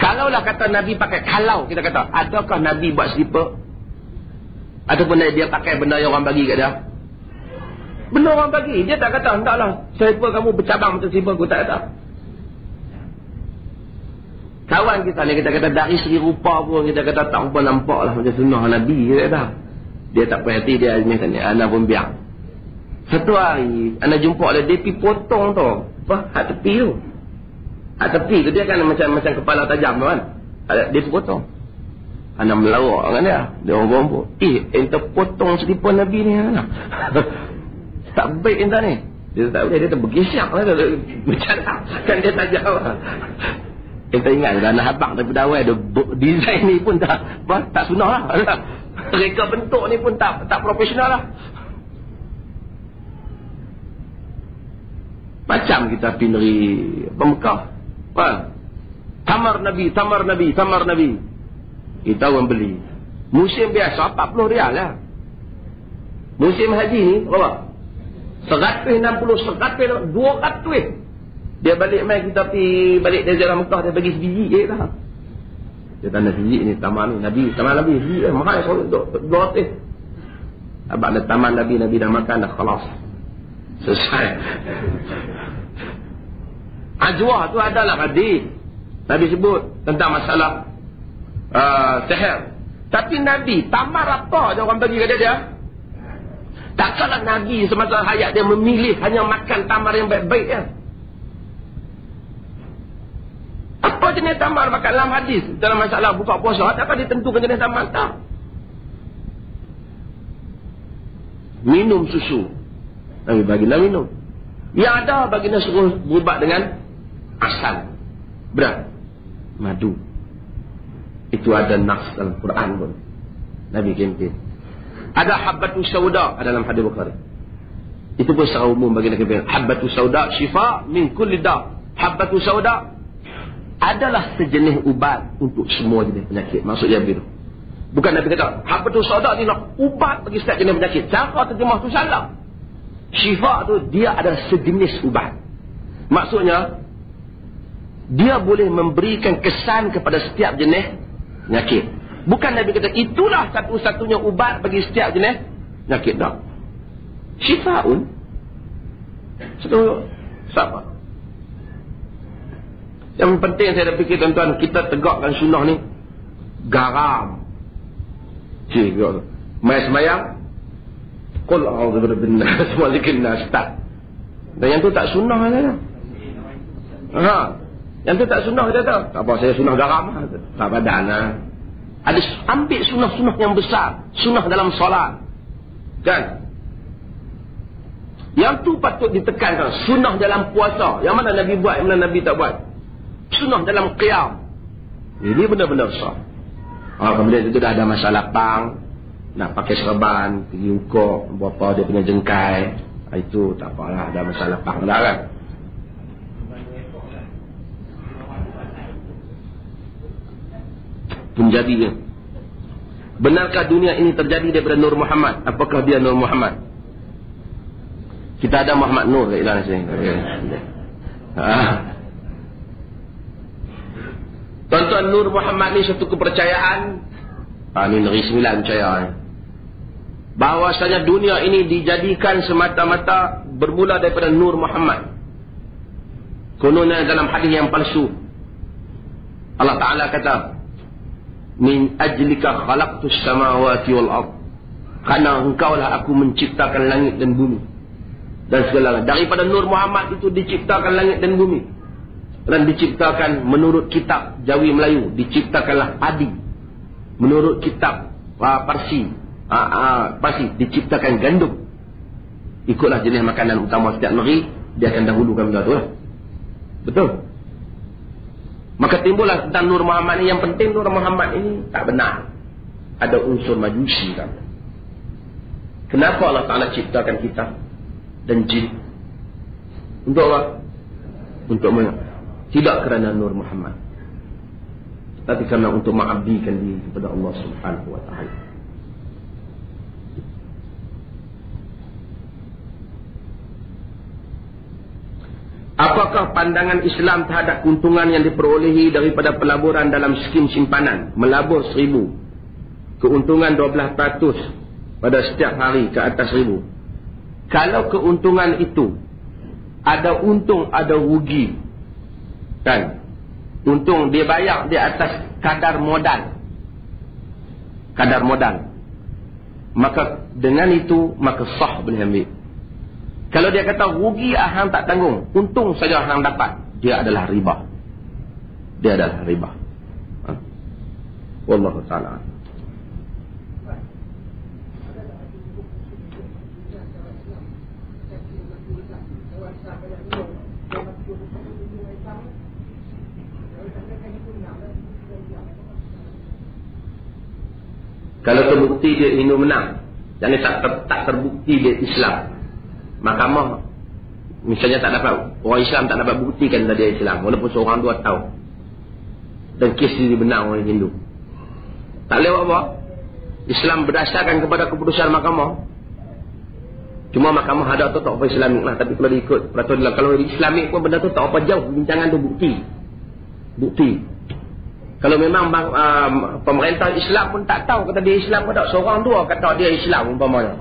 [SPEAKER 1] Kalaulah kata Nabi pakai, kalau kita kata, adakah Nabi buat slipper? Ataupun dia pakai benda yang orang bagi kat dia? Benda orang bagi. Dia tak kata, hendaklah sniper kamu bercabang macam sniper aku. Tak kata. Kawan kita ni, kita kata dari segi rupa pun, kita kata tak apa nampak lah macam sunnah Nabi. Kita kata. Dia tak perhati, dia azmih tanya. Ana pun biar. Satu hari, ana jumpa dia pergi potong tu. Apa? Hak tepi tu. Hak tepi tu dia kan macam kepala tajam tu kan. Dia potong. Ana melawak dengan dia. Dia orang bombok. Ente potong selipan Nabi ni. Tak baik ente ni. Dia tak boleh. Dia tak bergesak lah. Macam kan dia tajam lah. Ente ingat anak abang daripada awal. Design ni pun tak sunah lah. Reka bentuk ni pun tak profesional lah. Macam kita pergi negeri Mekah. Tamar Nabi. Kita orang beli. Musim biasa 40 rial lah. Musim haji ni berapa? 160, 200. Dia balik main, kita pergi balik dari Zirah Mekah, dia bagi sebiji je lah. Dia tanda sebiji ni, taman Nabi, sebiji lah. Mahal kalau 200. Abang ada taman Nabi dah makan dah, khalas. Selesai. Ajwah tu adalah hadis. Nabi sebut tentang masalah sihir. Tapi Nabi tamar apa je orang bagi kat dia? Takkanlah Nabi semasa hayat dia memilih hanya makan tamar yang baik-baik ya. Apa jenis tamar makan dalam hadis? Dalam masalah buka puasa, takkan ditentukan jenis tamar tak? Minum susu. Nabi bagilah minum. Yang ada baginda suruh berubat dengan asal. Berat. Madu. Itu ada nafs dalam Quran pun. Nabi kempen. Ada habbatu sauda dalam hadis Bukhari. Itu pun secara umum baginda kempen. Habbatu sauda syifa min kulli da. Habbatu sauda adalah sejenis ubat untuk semua jenis penyakit. Maksudnya begitu. Bukan Nabi kata habbatu sauda ni nak ubat bagi setiap jenis penyakit. Cara terjemah tu salah. Syifa tu dia adalah sejenis ubat. Maksudnya dia boleh memberikan kesan kepada setiap jenis penyakit. Bukan Nabi kata itulah satu-satunya ubat bagi setiap jenis penyakit. Tak. Syifaun. Satu siapa? Yang penting saya dah fikir tuan-tuan, kita tegakkan sunnah ni garam. Cik, mai semayang qul a'udzu birabbin nas malikin nas tak. Dan yang tu tak sunnah saja. Yang tu tak sunnah dia tahu. Tak apa saya sunnah garam. Tak badan lah. Ada ambil sunnah-sunnah yang besar, sunnah dalam solat. Kan? Yang tu patut ditekankan, sunnah dalam puasa. Yang mana Nabi buat, yang mana Nabi tak buat. Sunnah dalam qiyam. Ini benar-benar besar. Kemudian itu dah ada masalah pang, nak pakai serban, pergi ukuk, berapa dia punya jengkai. Itu tak apalah, ada masalah pang dah kan. Menjadinya. Benarkah dunia ini terjadi daripada Nur Muhammad? Apakah dia Nur Muhammad? Kita ada Muhammad Nur kat dalam sini. Tuan-tuan, Nur Muhammad ni satu kepercayaan. Ini Negeri Sembilan percaya. Bahawasanya dunia ini dijadikan semata-mata bermula daripada Nur Muhammad. Kononnya dalam hadis yang palsu. Allah Ta'ala kata, min ajlika khalaqtus samawati wal ard. Karena engkaulah aku menciptakan langit dan bumi dan segala. Daripada Nur Muhammad itu diciptakan langit dan bumi. Dan diciptakan menurut kitab Jawi Melayu, diciptakanlah padi. Menurut kitab Parsi, diciptakan gandum. Ikutlah jenis makanan utama setiap negeri, dia akan dahulukan benda tu lah. Betul. Maka timbullah tentang Nur Muhammad ni. Yang penting Nur Muhammad ini tak benar. Ada unsur majusi kan. Kenapa Allah Ta'ala ciptakan kita dan jin? Untuk apa? Untuk tidak kerana Nur Muhammad, tapi kerana untuk mengabdikan diri kepada Allah Subhanahu wa Ta'ala. Apakah pandangan Islam terhadap keuntungan yang diperolehi daripada pelaburan dalam skim simpanan? Melabur 1,000, keuntungan 12% pada setiap hari ke atas 1,000. Kalau keuntungan itu ada untung, ada rugi, kan? Untung dia bayar di atas kadar modal. Kadar modal. Maka dengan itu, maka sah boleh ambil. Kalau dia kata rugi hang tak tanggung, untung saja hang dapat, dia adalah riba. Dia adalah riba. Wallahu ta'ala. Kalau terbukti dia Hindu menang, yang tak terbukti dia Islam, mahkamah misalnya tak dapat, orang Islam tak dapat buktikan dia Islam, walaupun seorang dua tahu, dan kes dia benar orang Hindu, tak lewat apa? Islam berdasarkan kepada keputusan mahkamah. Cuma mahkamah ada atau tak apa Islamik lah, tapi kalau diikut peraturan, kalau Islamik pun benda tu tak apa jauh bincangan tu bukti. Kalau memang pemerintah Islam pun tak tahu kata dia Islam pun tak, seorang dua kata dia Islam umpamanya,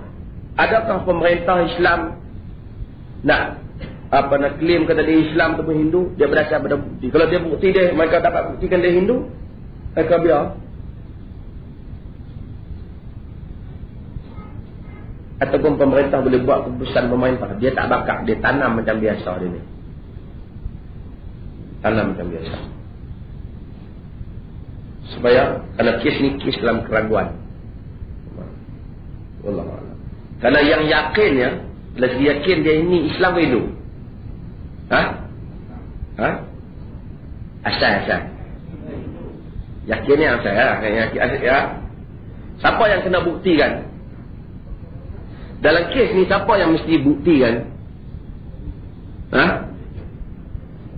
[SPEAKER 1] adakah pemerintah Islam nak claim kata dia Islam ataupun Hindu? Dia berdasar pada bukti. Kalau dia bukti dia, mereka dapat buktikan dia Hindu, mereka biar. Ataupun pemerintah boleh buat keputusan pemerintah, dia tak bakar, dia tanam macam biasa dia ni, tanam macam biasa. Supaya, kerana kes ni kes dalam keraguan. Wallahualam. Kerana yang yakinnya, bila dia yakin dia ini Islam ke Hindu? Asal. Yakinnya asal ya. Siapa yang kena buktikan? Dalam kes ni siapa yang mesti buktikan?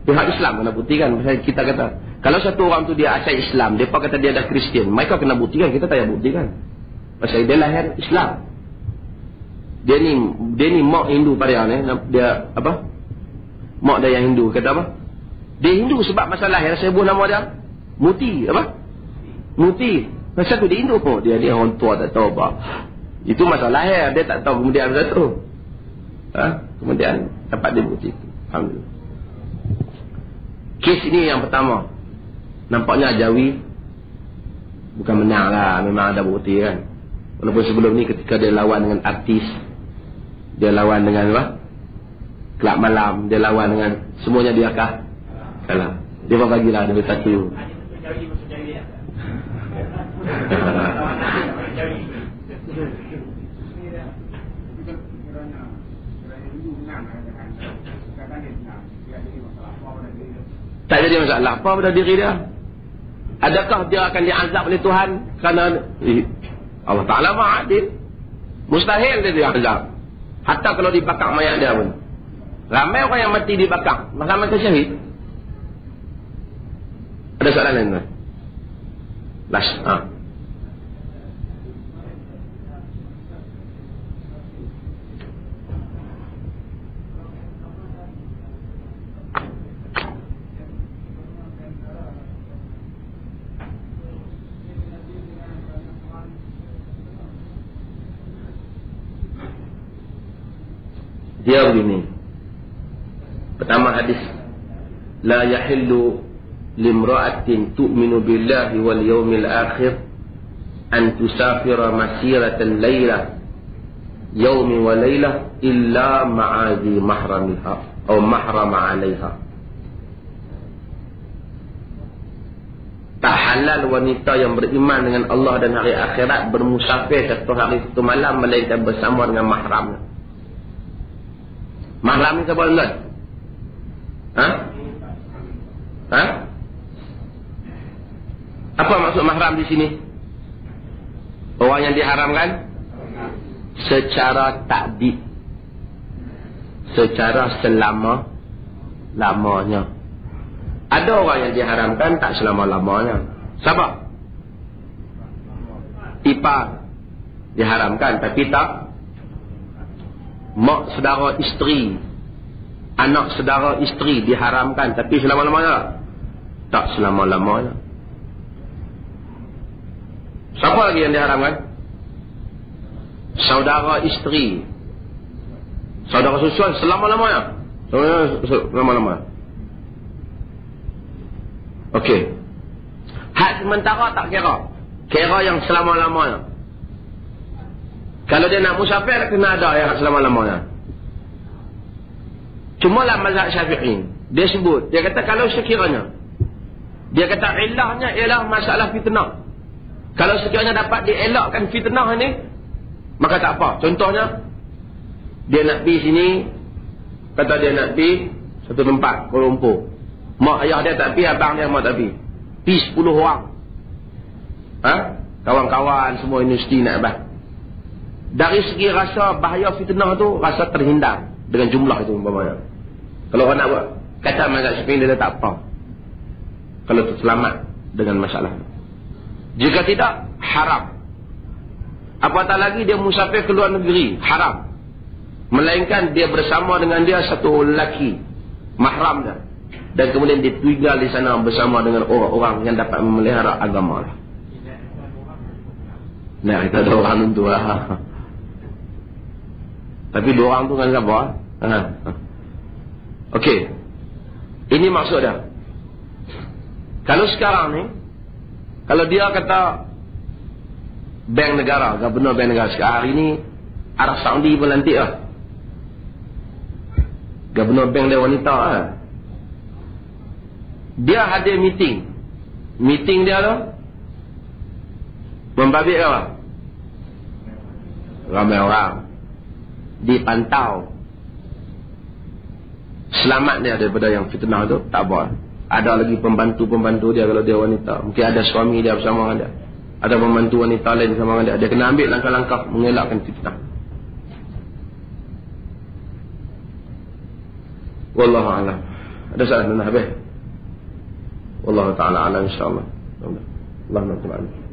[SPEAKER 1] Pihak Islam kena buktikan. Misalnya kita kata, kalau satu orang tu dia asal Islam, mereka kata dia dah Kristian, mereka kena buktikan, kita tak payah buktikan. Pasal dia lahir Islam. Dia ni mak Hindu pada ni, dia apa? Mak dia yang Hindu, kata apa? Dia Hindu sebab masa lahir saya sebut nama dia Muti, apa? Muti. Masa tu dia Hindu pun, dia orang tua tak tahu apa. Itu masa lahir, dia tak tahu kemudian satu. Kemudian dapat dia bukti. Alhamdulillah. Kes ini yang pertama. Nampaknya Jawi bukan menang lah, memang ada bukti kan. Walaupun sebelum ni ketika dia lawan dengan artis, dia lawan dengan apa? Kelab malam, dia lawan dengan semuanya dia kalah. Dia pun bagilah dia satu. Tak jadi masalah apa pada diri dia. Adakah dia akan diazab oleh Tuhan kerana Allah Ta'ala ma'adil? Mustahil dia diazab. Hatta kalau dibakar mayat dia pun. Ramai orang yang mati dibakar, maka mati syahid. Ada soalan lain tak? Last. Dia begini. Pertama hadis, la yahillu limra'atin tu'minu billahi wal yawmil akhir an tusafira masiratan laylah yawmi wa laylah illa ma'adhi mahramiha atau mahrama 'alayha. Tak halal wanita yang beriman dengan Allah dan hari akhirat bermusafir satu hari satu malam melainkan bersama dengan mahramnya. Mahram ni siapa tuan? Apa maksud mahram di sini? Orang yang diharamkan secara takdib, secara selama-lamanya. Ada orang yang diharamkan tak selama-lamanya. Siapa? Ipar diharamkan tapi tak. Mak saudara isteri, anak saudara isteri diharamkan tapi selama-lamanya tak selama-lamanya. Siapa lagi yang diharamkan? Saudara isteri, Saudara susuan selama-lamanya. Selama-lamanya. Okey. Hak sementara tak kira. Kira yang selama-lamanya. Kalau dia nak musafir, kena ada yang selama-lamanya. Cuma lah mazhab Syafi'i. Dia sebut. Dia kata kalau sekiranya. Dia kata ilahnya ialah masalah fitnah. Kalau sekiranya dapat dielakkan fitnah ni, maka tak apa. Contohnya, dia nak pergi sini. Kata dia nak pergi satu tempat, Kuala Lumpur. Mak ayah dia tak pergi, abang dia mak tak pergi. Pergi 10 orang. Kawan-kawan semua universiti nak abang. Dari segi rasa bahaya fitnah tu, rasa terhindar dengan jumlah itu umpamanya. Kalau orang nak buat, kata mazhab Syafi'i dia tak apa. Kalau terselamat dengan masalah. Jika tidak, haram. Apatah lagi dia musafir ke luar negeri, haram. Melainkan dia bersama dengan dia satu lelaki, mahram dia. Dan kemudian dia tinggal di sana bersama dengan orang-orang yang dapat memelihara agama lah. Nah, kita ada orang tu lah. Tapi dua orang tu kan siapa? Okey. Ini maksud dia. Kalau sekarang ni, kalau dia kata bank negara, gubernur bank negara sekarang hari ni Arab Saudi pun lantik lah. Gubernur bank dia wanita lah. Dia hadir meeting. Meeting dia tu membabit apa? Ramai orang. Dipantau. Selamat dia daripada yang fitnah tu, tak apa. Ada lagi pembantu-pembantu dia kalau dia wanita. Mungkin ada suami dia bersama dengan dia. Ada pembantu wanita lain bersama dengan dia. Dia kena ambil langkah-langkah mengelakkan fitnah. Wallahu a'lam. Ada soalan dah habis? Wallahu ta'ala a'lam insya-Allah. Allahumma salli